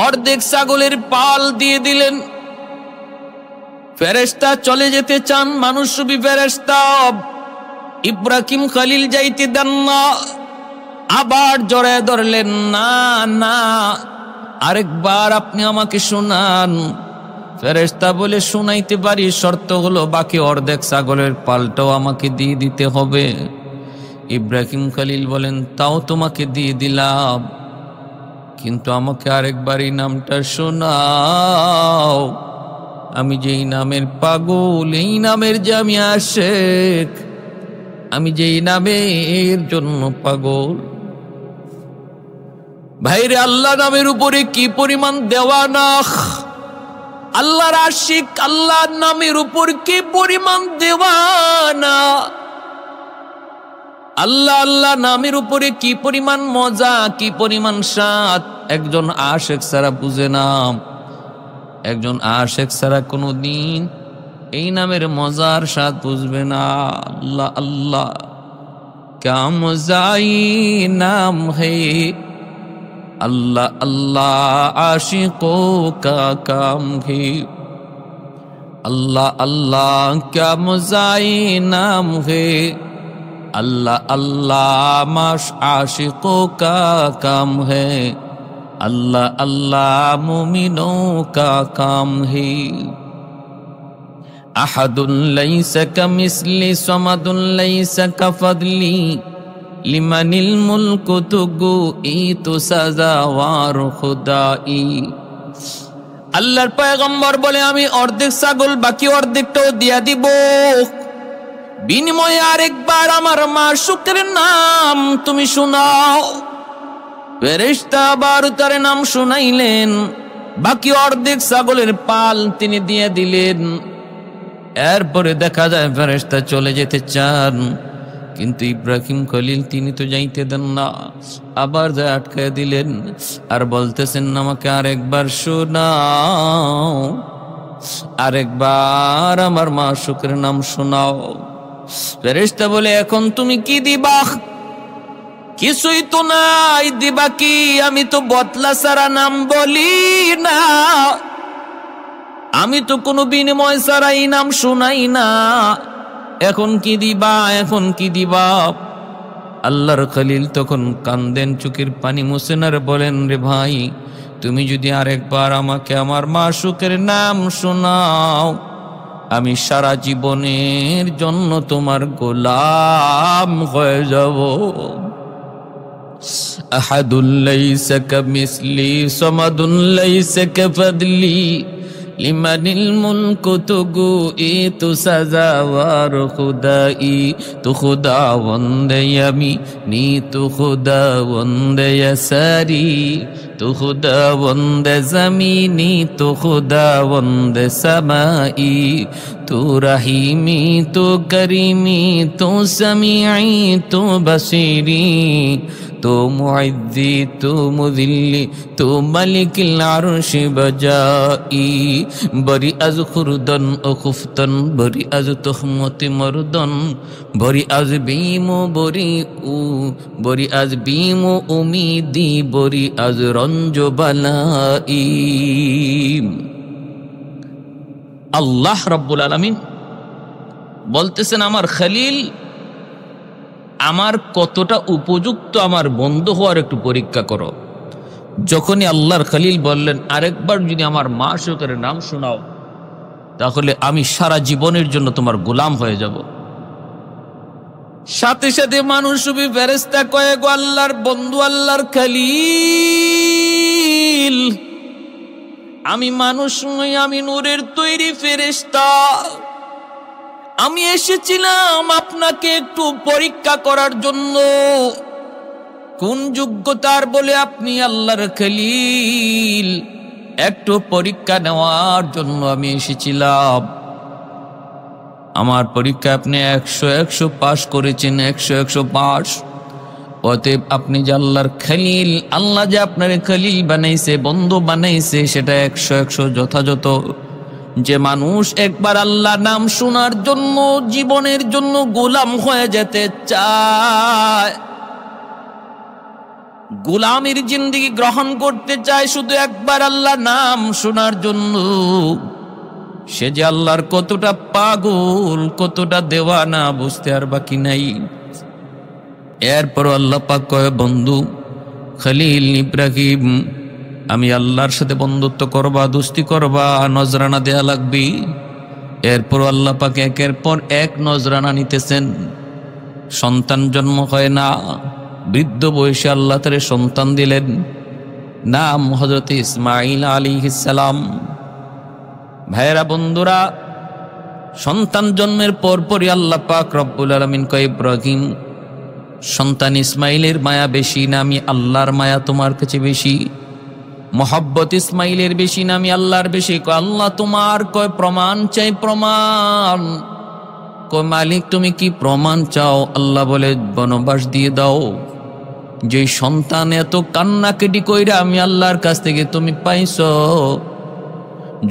অর্ধেক ছাগলের পাল দিয়ে দিলেন। ফেরেশতা চলে যেতে চান, মানুষ রূপী ফেরেশতা ইব্রাহিম খলিল যাইতে দেন না, আবার জড়ায় ধরলেন, না না, আরেকবার আপনি আমাকে শোনান। ফেরেশতা বলে, শোনাইতে পারি, শর্ত হলো বাকি অর্ধেক ছাগলের পালটাও আমাকে দিয়ে দিতে হবে। ইব্রাহিম খলিল বলেন, তাও তোমাকে দিয়ে দিলাম, কিন্তু আমাকে আরেকবার এই নামটা শোনাও। আমি যেই নামের পাগল, এই নামের যে আমি আশিক, আমি যেই নামের জন্য পাগল। ভাইরে, আল্লাহ নামের উপরে কি পরিমাণ দেওয়ানা, আল্লাহর আশিক, আল্লাহর নামের উপর কি পরিমাণ দেওয়ানা, আল্লাহ আল্লাহ নামের উপরে কি পরিমাণ মজা, কি পরিমাণ স্বাদ একজন আশিক ছাড়া বুঝে না। একজন আশিক ছাড়া কোনোদিন এই নামের মজার স্বাদ বুঝবে না। আল্লাহ আল্লাহ ক্যা মজাই নাম হে, अल्लाह अल्लाह आशिकों का काम है। अल्लाह अल्लाह क्या मज़ाई नाम है। अल्लाह अल्लाह माश आशिकों का काम है। अल्लाह अल्लाह मुमिनों का काम है। अहदुन लैसा कमिस्ली समदुन लैसा कफदली लिमनिल मुल्कु तुगु ईतु सजावार खुदाई। আল্লাহর পয়গম্বর বলে আমি অর্ধেক ছাগল বাকি অর্ধেকটাও দিয়া দিব, বিনিময়ে আরেকবার আমার মাশউকের নাম তুমি শোনাও। ফেরেশতা আবার তার নাম শুনাইলেন। বাকি অর্ধেক ছাগলের পাল তিনি দিয়ে দিলেন। এরপরে দেখা যায় ফেরেশতা চলে যেতে চান, কিন্তু ইব্রাহিম খলিল তিনি তো যাইতে দেন না, আবার যা আটকায় দিলেন আর বলতেছেন আমাকে আরেকবার শোনাও, আরেকবার আমার মাশূকের নাম শোনাও। ফেরেশতা বলে এখন তুমি কি দিবা? কিছুই তো নাই, দিবা কি? আমি তো বতলা ছাড়া নাম বলি না, আমি তো কোনো বিনিময় ছাড়াই নাম শোনাই না, এখন কি দিবা, এখন কি দিবা? আল্লাহর খলিল তখন কান্দেন, চোখের পানি মুছেন আর বলেন রে ভাই, তুমি যদি আরেকবার আমাকে আমার মাশূকের নাম শোনাও, আমি সারা জীবনের জন্য তোমার গোলাম হয়ে যাব। আহাদুল লাইসা কামিসলি সামাদুন লাইসা কাফাদলি লিমানিল মুলকু তুগুই তু সাজাওয়ার খুদাই তু খুদাওয়ান্দে ইয়ামিনি তু খুদাওয়ান্দে ইয়াসারি তু খুদাওয়ান্দে জমিনি তু খুদাওয়ান্দে সামাই তু রহিমি তু করিমি তু সামিঈ তু বসিরি তু মুইজ্জি তু মুযিল্লি তু মালিকিল আরশি বজাই বরি আজ খুরদন ও খুফতন বরি আজ তুহমতি মরদন বরি আজ বিমু বরি আজ বিমু উমিদি বরি আজ রঞ্জ বালাই। আল্লাহ রাব্বুল আলামিন বলতেছেন আমার খলিল আমার কতটা উপযুক্ত আমার বন্ধু হওয়ার একটু পরীক্ষা করো। যখনই আল্লাহর খলিল বললেন আরেকবার যদি আমার মাশূকের নাম শোনাও, তাহলে আমি সারা জীবনের জন্য তোমার গোলাম হয়ে যাব। সাথে সাথে মানুষ ফেরেশতা কয়ে গো আল্লাহর বন্ধু, আল্লাহর খলিল, আমি মানুষ নই, আমি নূরের তৈরি ফেরেশতা, আমি এসেছিলাম আপনাকে একটু পরীক্ষা করার জন্য। কোন যোগ্যতার বলে আপনি আল্লাহর খলিল? একটু পরীক্ষা নেওয়ার জন্য আমি এসেছিলাম। আমার পরীক্ষা আপনি 100 পাস করেছেন, 100 পাস। অতএব আপনি যে আল্লাহর খলিল, আল্লাহ যে আপনার খলিল বানাইছে, বন্ধু বানাইছে, সেটা 100 যথাযথ। যে মানুষ একবার আল্লাহ নাম শোনার জন্য জীবনের জন্য গোলাম হয়ে যেতে চায়, গোলামের জিন্দেগি গ্রহণ করতে চায় শুধু একবার আল্লাহ নাম শোনার জন্য, সে যে আল্লাহর কতটা পাগল, কতটা দেওয়ানা বুঝতে আর বাকি নাই। এরপর আল্লাহ পাক কয় বন্ধু খলিল ইব্রাহিম, আমি আল্লাহর সাথে বন্ধুত্ব করবা, দোস্তি করবা, নজরানা দেয়া লাগবে। এরপর আল্লাহ পাক একের পর এক নজরানা নিতেছেন। সন্তান জন্ম হয় না, বৃদ্ধ বয়সে আল্লাহ তারে সন্তান দিলেন, নাম হযরত ইসমাঈল আলাইহিস সালাম। ভাইরা বন্ধুরা, সন্তান জন্মের পরপরই আল্লাহ পাক রব্বুল আলামিন কয় ইব্রাহিম, সন্তান ইসমাইলের মায়া বেশি না আমি আল্লাহর মায়া তোমার কাছে বেশি? মোহাব্বত ইসমাইলের বেশি না আমি আল্লাহর বেশি? কয় আল্লাহ তোমার, কয় প্রমাণ চাই, প্রমাণ। কয় মালিক তুমি কি প্রমাণ চাও? আল্লাহ বলে বনবাস দিয়ে দাও। যে সন্তান এত কান্নাকাটি কইরা আমি আল্লাহর কাছ থেকে তুমি পাইছো,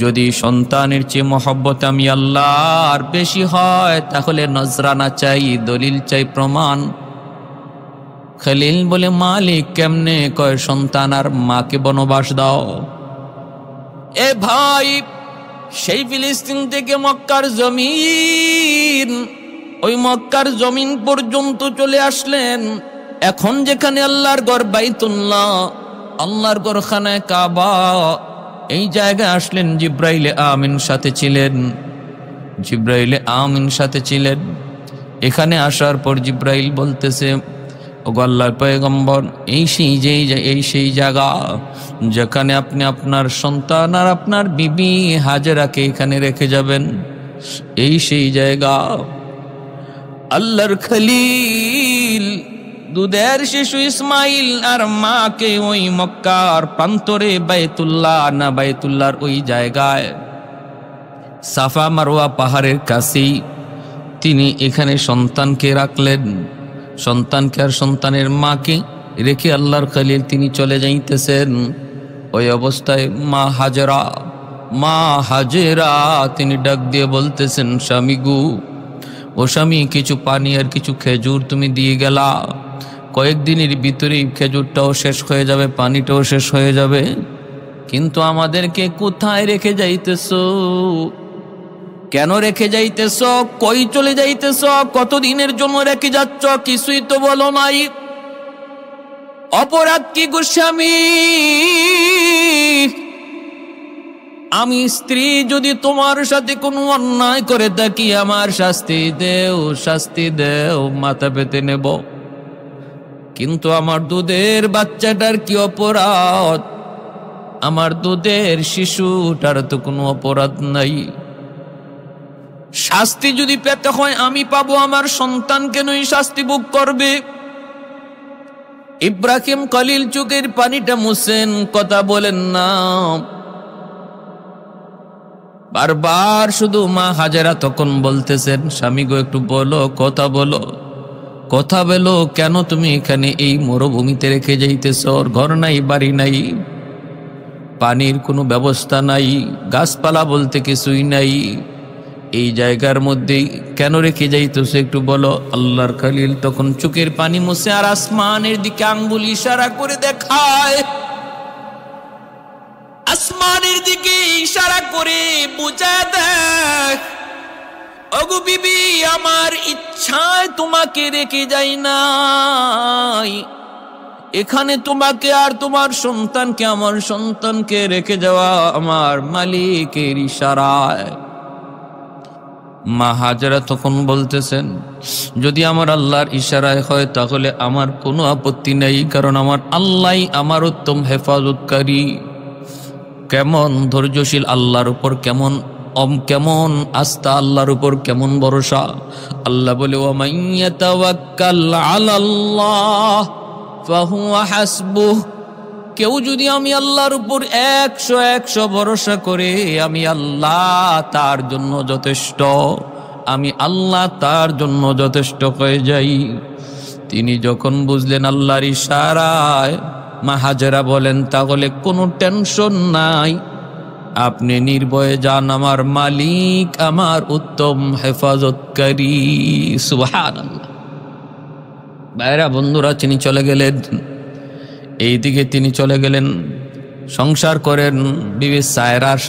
যদি সন্তানের চেয়ে মোহাব্বত আমি আল্লাহর বেশি হয়, তাহলে নজরানা চাই, দলিল চাই, প্রমাণ। খলিল বলে মালিক কেমনে? কয় সন্তান আর মাকে বনবাস দাও। এ ভাই, সেই ফিলিস্তিন থেকে মক্কার জমিন, ওই মক্কার জমিন পর্যন্ত চলে আসলেন। এখন যেখানে আল্লাহর ঘর বাইতুল্লাহ, আল্লাহর ঘর খানায় কাবা, এই জায়গায় আসলেন। জিব্রাইল আমিন সাথে ছিলেন, জিব্রাইল আমিন সাথে ছিলেন। এখানে আসার পর জিব্রাইল বলতেছে, ওগো আল্লাহর পয়গম্বর, এই সেই জায়গা যেখানে আপনি আপনার সন্তান আর আপনার বিবি হাজেরাকে এখানে রেখে যাবেন, এই সেই জায়গা। আল্লাহর খলিল দুধের শিশু ইসমাইল আর মাকে ওই মক্কার প্রান্তরে বাইতুল্লাহ না বাইতুল্লাহর ওই জায়গায় সাফা মারওয়া পাহাড়ের কাছেই তিনি এখানে সন্তানকে রাখলেন। সন্তানকে আর সন্তানের মাকে রেখে আল্লাহর খলিল তিনি চলে যাইতেছেন। ওই অবস্থায় মা হাজেরা তিনি ডাক দিয়ে বলতেছেন, স্বামী গু, ও স্বামী, কিছু পানি আর কিছু খেজুর তুমি দিয়ে গেলা, কয়েকদিনের ভিতরেই খেজুরটাও শেষ হয়ে যাবে, পানিটাও শেষ হয়ে যাবে, কিন্তু আমাদেরকে কোথায় রেখে যাইতেছ? কেন রেখে যাইতেছ? কই চলে যাইতেছ? কতদিনের জন্য রেখে যাচ্ছ? কিছুই তো বলো নাই। অপরাধ কি গোস্বামী? আমি স্ত্রী যদি তোমার সাথে কোনো অন্যায় করে থাকি, আমার শাস্তি দেও, মাথা পেতে নেব। কিন্তু আমার দুধের বাচ্চাটার কি অপরাধ? আমার দুধের শিশুটার তো কোনো অপরাধ নাই। শাস্তি যদি পেতে হয় আমি পাবো, আমার সন্তান কেনই শাস্তি ভোগ করবে? ইব্রাহিম খলিল চোখের পানিটা মুছেন, কথা বলেন না। বারবার শুধু মা হাজেরা তখন বলতেছেন, স্বামী গো, একটু বলো, কথা বলো, কেন তুমি এখানে এই মরুভূমিতে রেখে যাইতেছ? ঘর নাই, বাড়ি নাই, পানির কোনো ব্যবস্থা নাই, গাছপালা বলতে কিছুই নাই, এই জায়গার মধ্যেই কেন রেখে যাইতেছ একটু বলো। আল্লাহর খলিল তখন চোখের পানি মুছে আর আসমানের দিকে আঙ্গুল ইশারা করে দেখায়, আসমানের দিকে ইশারা করে বুঝায় দেখ, ওগো বিবি, আমার ইচ্ছায় তোমাকে রেখে যাই নাই, এখানে তোমাকে আর তোমার সন্তানকে, আমার সন্তানকে রেখে যাওয়া আমার মালিকের ইশারায়। মা হাজেরা তখন বলতেছেন, যদি আমার আল্লাহর ইশারায় হয় তাহলে আমার কোনো আপত্তি নেই, কারণ আমার আল্লাহ আমার উত্তম হেফাজতকারী। কেমন ধৈর্যশীল আল্লাহর উপর, কেমন আস্থা আল্লাহর উপর, কেমন ভরসা। আল্লাহ বলে, ওয়া মান ইয়াতাওয়াক্কাল আলাল্লাহ ফাহুয়া হাসবুহ। কেউ যদি আমি আল্লাহর উপর 100 ভরসা করে, আমি আল্লাহ তার জন্য যথেষ্ট, আমি আল্লাহ তার জন্য যথেষ্ট হয়ে যাই। তিনি যখন বুঝলেন আল্লাহর ইশারায়, মা হাজেরা বলেন, তাহলে কোনো টেনশন নাই, আপনি নির্ভয়ে যান, আমার মালিক আমার উত্তম হেফাজতকারী। সুবহানাল্লাহ। ভাইরা বন্ধুরা, তিনি চলে গেলেন, এইদিকে তিনি চলে গেলেন, সংসার করেন বিবি সায়রার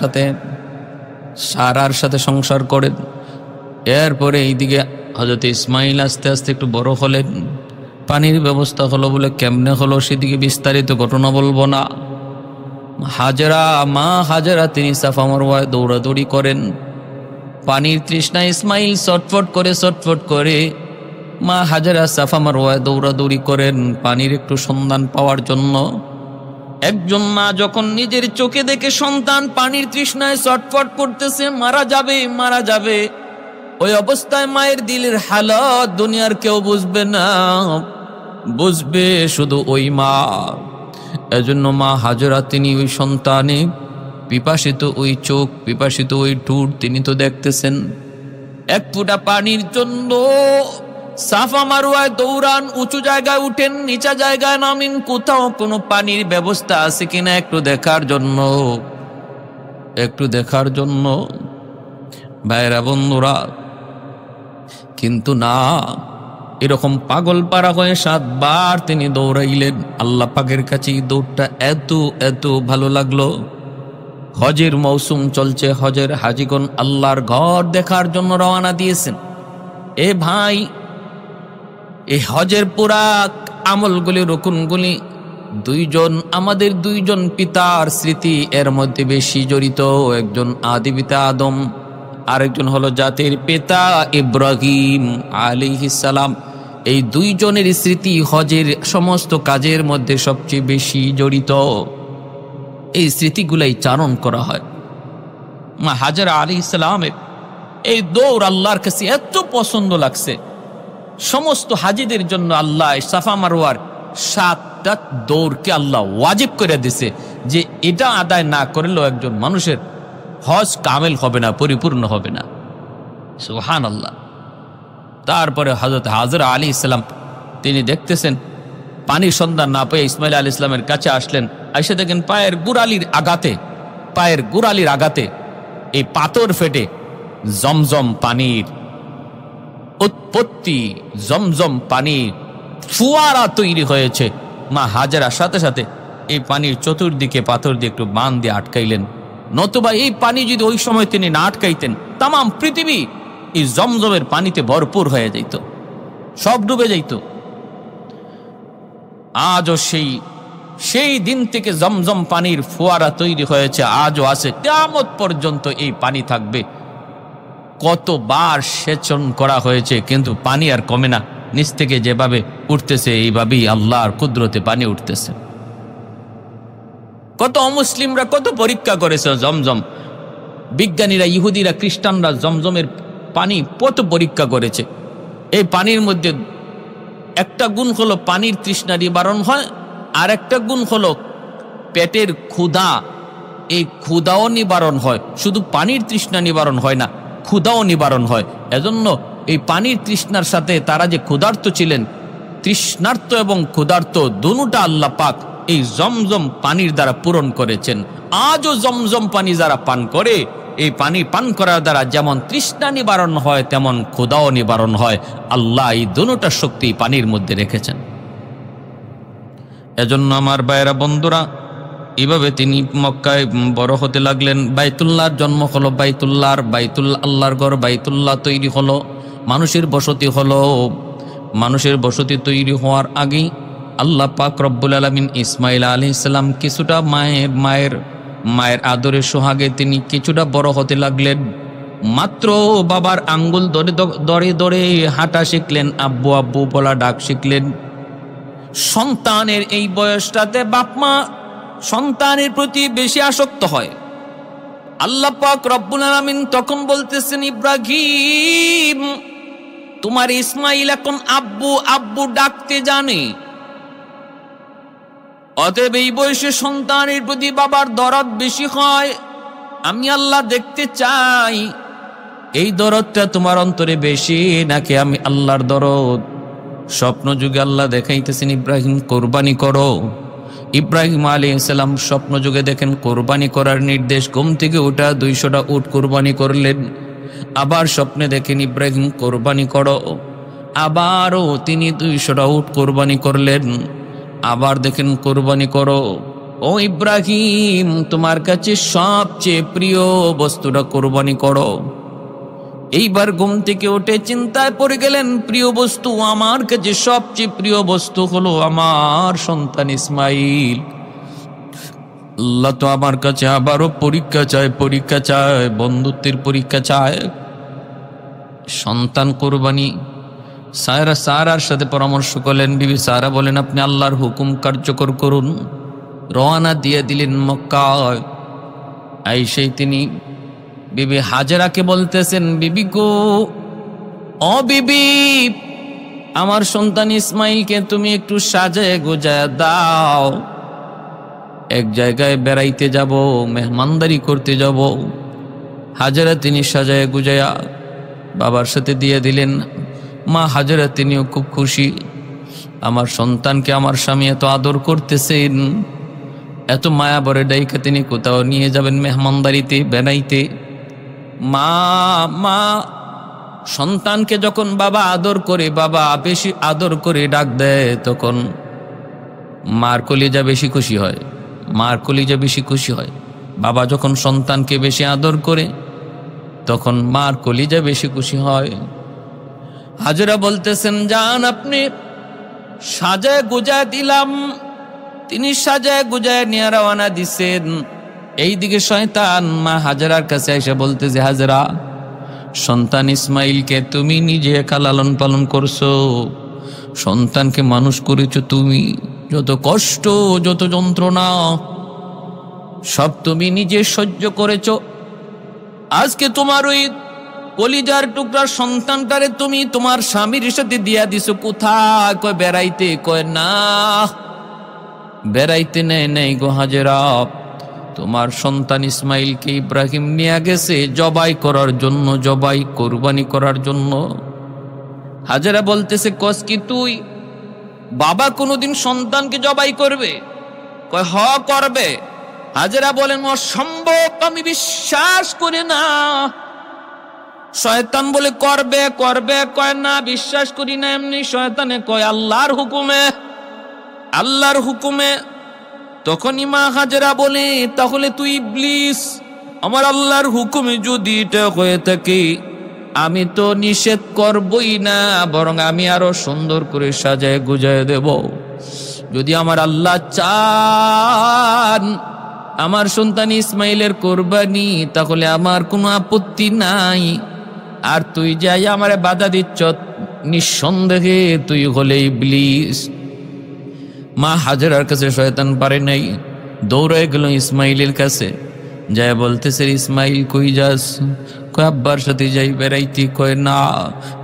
সাথে সংসার করেন। এরপরে এইদিকে হযরত ইসমাইল আস্তে আস্তে একটু বড় হলেন, পানির ব্যবস্থা হলো বলে কেমনে হলো সেদিকে বিস্তারিত ঘটনা বলবো না। মা হাজেরা তিনি সাফা মারওয়ায় দৌড়াদৌড়ি করেন, পানির তৃষ্ণা ইসমাইল ছটফট করে, মা হাজেরা সাফা মারওয়ায় দৌড়াদৌড়ি করেন পানির একটু সন্ধান পাওয়ার জন্য। একজন মা যখন নিজের চোখে দেখে সন্তান পানির তৃষ্ণায় ছটফট করতেছে, মারা যাবে, ওই অবস্থায় মায়ের দিলের হালত দুনিয়ার কেউ বুঝবে না, বুঝবে শুধু ওই মা। এজন্য মা হাজেরা তিনি ওই সন্তানে পিপাসিত ওই চোখ, পিপাসিত ওই ঠোঁট তিনি তো দেখতেছেন। এক ফোঁটা পানির জন্য সাফা মারওয়ায় দৌড়ান, উঁচু জায়গায় উঠেন, নিচা জায়গায় নামেন, কোথাও কোনো পানির ব্যবস্থা আছে কিনা একটু দেখার জন্য। ভাইরা বন্ধুরা, কিন্তু না, এরকম পাগল পারা হয়ে 7 বার তিনি দৌড়াইলেন। আল্লাহ পাকের কাছে দৌড়টা এত ভালো লাগলো। হজের মৌসুম চলছে, হজের হাজিগণ আল্লাহর ঘর দেখার জন্য রওনা দিয়েছেন। এ ভাই, এই হজের পুরা আমলগুলি, রুকুনগুলি আমাদের দুইজন পিতার স্মৃতি এর মধ্যে বেশি জড়িত। একজন আদি পিতা আদম, আরেকজন হলো জাতির পিতা ইব্রাহিম আলাইহিস সালাম। এই দুইজনের স্মৃতি হজের সমস্ত কাজের মধ্যে সবচেয়ে বেশি জড়িত। এই স্মৃতিগুলাই চারণ করা হয়। মা হাজেরা আলাইহিস সালামের এই দৌড় আল্লাহর কাছে এত পছন্দ লাগছে, সমস্ত হাজিদের জন্য আল্লাহ সাফা মারওয়ার 7টা দৌড়কে আল্লাহ ওয়াজিব করে দিছে, যে এটা আদায় না করলেও একজন মানুষের হজ কামেল হবে না, পরিপূর্ণ হবে না। সুবহানাল্লাহ। তারপরে হযরত হাজরা আলাইহিস সালাম তিনি দেখতেছেন পানির সন্ধান না পেয়ে ইসমাইল আলাইহিস সালামের কাছে আসলেন। এসে দেখেন পায়ের গোড়ালির আঘাতে এই পাথর ফেটে জমজম পানির উৎপত্তি, জমজম পানির ফোয়ারা তৈরি হয়েছে। মা হাজেরার সাথে সাথে এই পানির চতুর্দিকে পাথর দিয়ে একটু বাঁধ দিয়ে আটকাইলেন, নতুবা এই পানি যদি ওই সময় তিনি না আটকাইতেন তামাম পৃথিবী এই জমজমের পানিতে ভরপুর হয়ে যাইত, সব ডুবে যাইত। আজও সেই দিন থেকে জমজম পানির ফোয়ারা তৈরি হয়েছে, আজও আছে, কিয়ামত পর্যন্ত এই পানি থাকবে। কতবার সেচন করা হয়েছে কিন্তু পানি আর কমে না, নিচ থেকে যেভাবে উঠতেছে এইভাবেই আল্লাহর কুদরতে পানি উঠতেছে। কত অমুসলিমরা কত পরীক্ষা করেছে জমজম, বিজ্ঞানীরা, ইহুদিরা, খ্রিস্টানরা জমজমের পানি কত পরীক্ষা করেছে। এই পানির মধ্যে একটা গুণ হলো পানির তৃষ্ণা নিবারণ হয়, আর একটা গুণ হলো পেটের ক্ষুধা, এই ক্ষুধাও নিবারণ হয়। শুধু পানির তৃষ্ণা নিবারণ হয় না, ক্ষুধাও নিবারণ হয়। এজন্য এই পানির তৃষ্ণার সাথে তারা যে ক্ষুধার্ত ছিলেন, তৃষ্ণার্ত এবং ক্ষুধার্ত দুটোটা আল্লাহ পাক এই জমজম পানির দ্বারা পূরণ করেছেন। আজও জমজম পানি যারা পান করে, এই পানি পান করার দ্বারা যেমন তৃষ্ণা নিবারণ হয় তেমন ক্ষুধাও নিবারণ হয়। আল্লাহ এই দুটোটা শক্তি পানির মধ্যে রেখেছেন। এজন্য আমার ভাইয়েরা, বন্ধুরা, এভাবে তিনি মক্কায় বড় হতে লাগলেন। বাইতুল্লাহর জন্ম হলো, আল্লাহর ঘর বাইতুল্লাহ তৈরি হলো, মানুষের বসতি হলো। মানুষের বসতি তৈরি হওয়ার আগেই আল্লাহ পাক রব্বুল আলামিন ইসমাইল আলাইহিস সালাম কিছুটা মায়ের আদরের সোহাগে তিনি কিছুটা বড় হতে লাগলেন। মাত্র বাবার আঙ্গুল ধরে ধরে হাঁটা শিখলেন, আব্বু আব্বু বলা ডাক শিখলেন। সন্তানের এই বয়সটাতে বাপমা সন্তানের প্রতি বেশি আসক্ত হয়। আল্লাহ পাক রব্বুল আলামিন তখন বলতেছেন, ইব্রাহিম, তোমার ইসমাইল এখন আব্বু আব্বু ডাকতে জানে, অতএব এই বয়সে সন্তানের প্রতি বাবার দরদ বেশি হয়। আমি আল্লাহ দেখতে চাই এই দরদটা তোমার অন্তরে বেশি নাকি আমি আল্লাহর দরদ। স্বপ্ন যুগে আল্লাহ দেখাইতেছেন, ইব্রাহিম কোরবানি করো। ইব্রাহিম আলাইহিস সালাম স্বপ্ন যুগে দেখেন কোরবানি করার নির্দেশ, ঘুম থেকে ওঠা 200টা উট কোরবানি করলেন। আবার স্বপ্নে দেখেন ইব্রাহিম কোরবানি করো, আবারও তিনি 200টা উট কোরবানি করলেন। আবার দেখেন কোরবানি করো। ও ইব্রাহিম, তোমার কাছে সবচেয়ে প্রিয় বস্তুটা কোরবানি করো। এইবার ঘুম থেকে উঠে চিন্তায় পড়ে গেলেন, প্রিয় বস্তু, আমার কাছে সবচেয়ে প্রিয় বস্তু হলো আমার সন্তান ইসমাইল। আল্লাহ তো আমার কাছে আবারও পরীক্ষা চায়, বন্ধুত্বের পরীক্ষা চায়। সন্তান কোরবানি। সারার সাথে পরামর্শ করলেন। বিবি সারা বলেন, আপনি আল্লাহর হুকুম কার্যকর করুন। রওনা দিয়ে দিলেন মক্কায়। আইসেই তিনি বিবি হাজেরাকে বলতেছেন, বিবি গো, ও বিবি, আমার সন্তান ইসমাইলকে তুমি একটু সাজায় গুজায় দাও। এক জায়গায় বেড়াইতে যাব, মেহমানদারি করতে যাব। হাজেরা তিনি সাজায় গুজায়া বাবার সাথে দিয়ে দিলেন। মা হাজেরা তিনিও খুব খুশি, আমার সন্তানকে আমার স্বামী এত আদর করতেছেন, এত মায়া বরে ডাইকে তিনি কোথাও নিয়ে যাবেন মেহমানদারিতে, বেড়াইতে। মা সন্তানকে যখন বাবা বেশি আদর করে ডাক দেয়, তখন মার কলিজা বেশি খুশি হয়। বাবা যখন সন্তানকে বেশি আদর করে, তখন মার কলিজা বেশি খুশি হয়। হাজেরা বলতেছেন, যান, আপনি সাজায় গুজায় দিলাম। তিনি সাজায় গুজায় নিয়ে রওনা দিছেন। এইদিকে শয়তান মা হাজেরার কাছে এসে বলতেছে, হাজেরা, সন্তান ইসমাইলকে তুমি নিজে একা লালন পালন করছো, সন্তানকে মানুষ করেছো তুমি, যত কষ্ট যত যন্ত্রণা সব তুমি নিজে সহ্য করেছো। আজকে তোমার ওই কলিজার টুকরা সন্তানটারে তুমি তোমার স্বামীর সাথে দিয়া দিছো কোথায়? কয় বেড়াইতে। কয় না, বেড়াইতে নেয় নাই গো হাজেরা, তোমার সন্তান ইসমাইলকে ইব্রাহিম নিয়ে গেছে জবাই করার জন্য, জবাই কোরবানি করার জন্য। হাজেরা বলতেছে, কস কি তুই? বাবা কোনোদিন সন্তানকে জবাই করবে? কয় হ করবে। হাজেরা বলেন, অসম্ভব, আমি বিশ্বাস করি না। শয়তান বলে করবে করবে। কয় না, বিশ্বাস করি না এমনি। শয়তানে কয় আল্লাহর হুকুমে, আল্লাহর হুকুমে। তখনই মা হাজেরা বলে, তাহলে তুই ইবলিস। আমার আল্লাহর হুকুমে যদি এটা হয়ে থাকে, আমি তো নিষেধ করবই না, বরং আমি আরো সুন্দর করে সাজায় গুজায় দেব। যদি আমার আল্লাহ চান আমার সন্তান ইসমাইলের কোরবানি, তাহলে আমার কোনো আপত্তি নাই। আর তুই যাই আমারে বাধা দিচ্ছ, নিঃসন্দেহে তুই হলে ইবলিস। মা হাজেরার কাছে শয়তান পারে নাই, দৌড়ে গেল ইসমাইলের কাছে। যায় বলতেছে, ইসমাইল কই যাস? কয় আব্বার সাথে যাই বেড়াইতে। কয় না,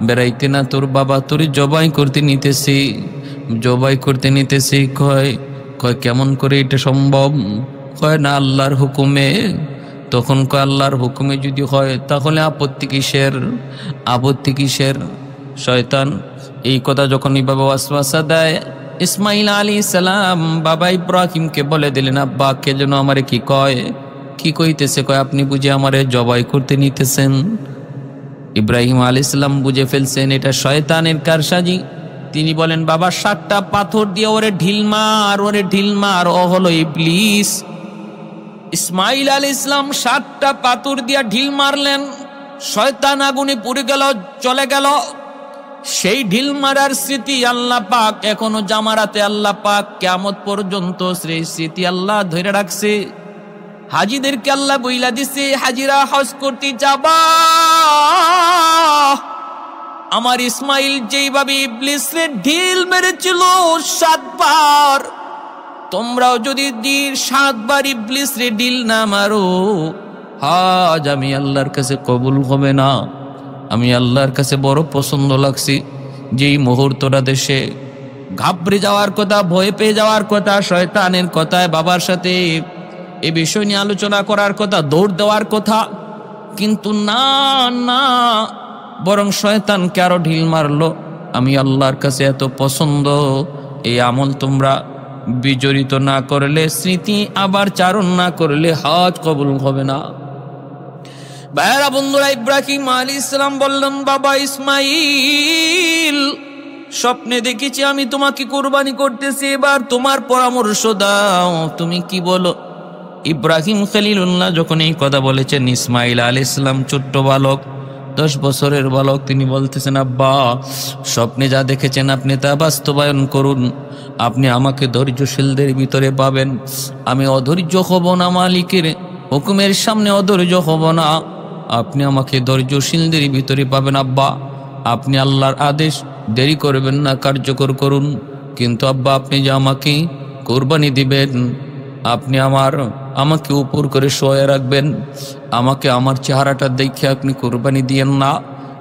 বেড়াইতে না, তোর বাবা তোর জবাই করতে নিতেছে, জবাই করতে নিতেছে। কয় কয় কেমন করে এটা সম্ভব? কয় না, আল্লাহর হুকুমে। তখন কয় আল্লাহর হুকুমে যদি হয় তাহলে আপত্তি কিসের? আপত্তি কিসের? শয়তান এই কথা যখন বাবা ওয়াসওয়াসা দেয়, ইসমাইল আলাইহিস সালাম বাবা ইব্রাহিমকে বলে দিলেন, আব্বা কে যেন আমারে কি কয়? কি কইতেছে? কয় আপনি বুঝে আমারে জবাই করতে নিতেছেন। ইব্রাহিম আলাইহিস সালাম বুঝে ফেলছেন এটা শয়তানের কারসাজি। তিনি বলেন, বাবা 7টা পাথর দিয়ে ওরে ঢিল মার, ওরে ঢিল মার, ও হলো ইবলিস। ইসমাইল আলাইহিস সালাম 7টা পাথর দিয়া ঢিল মারলেন, শয়তান আগুনে পুড়ে গেল, চলে গেল। সেই ঢিল মারার স্মৃতি আল্লাহ পাক এখনো জামারাতে আল্লাহ পাক কিয়ামত পর্যন্ত সেই স্মৃতি আল্লাহ ধরে রাখছে। হাজিদেরকে আল্লাহ বইলা দিছে, হাজিরা হজ করতে যাবা, আমার ইসমাইল যেইভাবে ইবলিসরে ঢিল মেরেছিল 7 বার, তোমরাও যদি 7 বার ইবলিসরে ঢিল না মারো, হজ আমি আল্লাহর কাছে কবুল হবে না। আমি আল্লাহর কাছে বড় পছন্দ লাগছি। যেই মুহূর্তটা দেশে ঘাবড়ে যাওয়ার কথা, ভয় পেয়ে যাওয়ার কথা, শয়তানের কথায় বাবার সাথে এ বিষয় নিয়ে আলোচনা করার কথা, দৌড় দেওয়ার কথা, কিন্তু না না, বরং শয়তানকে আরো ঢিল মারলো। আমি আল্লাহর কাছে এত পছন্দ, এই আমল তোমরা বিজড়িত না করলে, স্মৃতি আবার চারণ না করলে হজ কবুল হবে না। ভাইরা বন্ধুরা, ইব্রাহিম আলাইহিস সালাম বললেন, বাবা ইসমাইল, স্বপ্নে দেখেছি আমি তোমাকে কুরবানি করতেছি, এবার তোমার পরামর্শ দাও, তুমি কি বলো? ইব্রাহিম খলিলুল্লাহ যখন এই কথা বলেছেন, ইসমাইল আলাইহিস সালাম ছোট্ট বালক, 10 বছরের বালক, তিনি বলতেছেন, আব্বা স্বপ্নে যা দেখেছেন আপনি তা বাস্তবায়ন করুন। আপনি আমাকে ধৈর্যশীলদের ভিতরে পাবেন, আমি অধৈর্য হব না, মালিকের হুকুমের সামনে অধৈর্য হব না। আপনি আমাকে ধৈর্যশীলদের ভিতরে পাবেন। আব্বা আপনি আল্লাহর আদেশ দেরি করবেন না, কার্যকর করুন। কিন্তু আব্বা আপনি যে আমাকে কোরবানি দিবেন, আপনি আমাকে উপর করে শোয়ে রাখবেন, আমাকে আমার চেহারাটা দেখে আপনি কোরবানি দিয়েন না,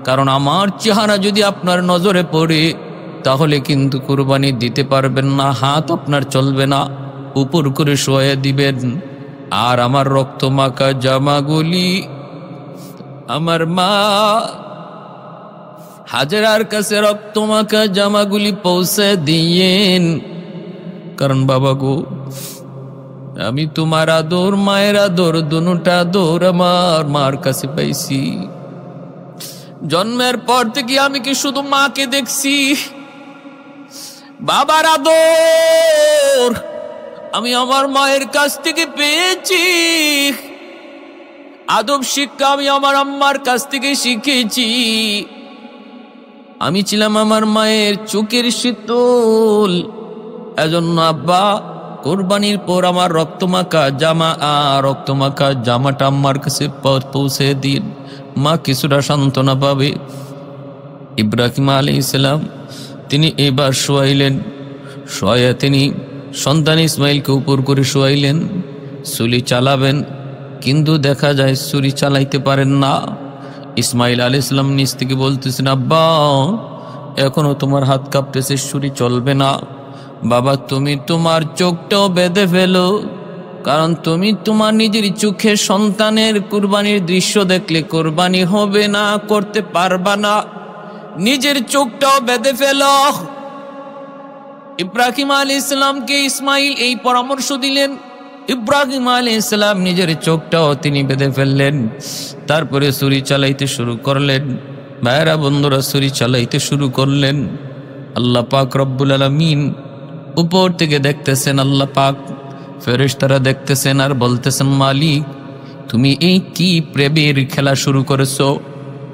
কারণ আমার চেহারা যদি আপনার নজরে পড়ে তাহলে কিন্তু কোরবানি দিতে পারবেন না, হাত আপনার চলবে না, উপর করে শোয়ে দিবেন। আর আমার রক্ত মাখা জামাগুলি আমার মা হাজেরার কাছে রক্ত মাখা জামাগুলি পৌঁছে দিয়েন, কারণ বাবা গো, আমি তোমার আদর, মায়ের আদর, দুটা আদর আমার মার কাছে পাইছি। জন্মের পর থেকে আমি কি শুধু মাকে দেখছি? বাবার আদর আমি আমার মায়ের কাছ থেকে পেয়েছি, আদব শিক্ষা আমি আমার আম্মার কাছ থেকে শিখেছি। আমি ছিলাম আমার মায়ের চোখের শীতল। এজন্য আব্বা কোরবানির পর আমার রক্তমাখা জামাটা আম্মার কাছে পৌঁছে দিন, মা কিছুটা সান্ত্বনা পাবে। ইব্রাহিম আলাইহিস সালাম তিনি এবার শোয়াইলেন, শোয়া তিনি সন্তান ইসমাইলকে উপর করে শোয়াইলেন। ছুরি চালাবেন, কিন্তু দেখা যায় ছুরি চালাইতে পারেন না। ইসমাইল আলাইহিস সালাম নিচ থেকে বলতেছেন, আব্বা এখনো তোমার হাত কাঁপতেছে, ছুরি চলবে না। বাবা তুমি তোমার চোখটাও বেঁধে ফেলো, কারণ তুমি তোমার নিজের চোখে সন্তানের কুরবানির দৃশ্য দেখলে কুরবানি হবে না, করতে পারবা না, নিজের চোখটাও বেঁধে ফেলো। ইব্রাহিম আলাইহিস সালামকে ইসমাইল এই পরামর্শ দিলেন। ইব্রাহিম আলাইহিস সালাম নিজের চোখটাও তিনি বেঁধে ফেললেন। তারপরে ছুরি চালাইতে শুরু করলেন। ভাইরা বন্ধুরা, ছুরি চালাইতে শুরু করলেন। আল্লাহ পাক রব্বুল আলামিন উপর থেকে দেখতেছেন, আল্লাহ পাক ফেরেশতারা দেখতেছেন আর বলতেছেন, মালিক তুমি এই কি প্রেমের খেলা শুরু করেছো,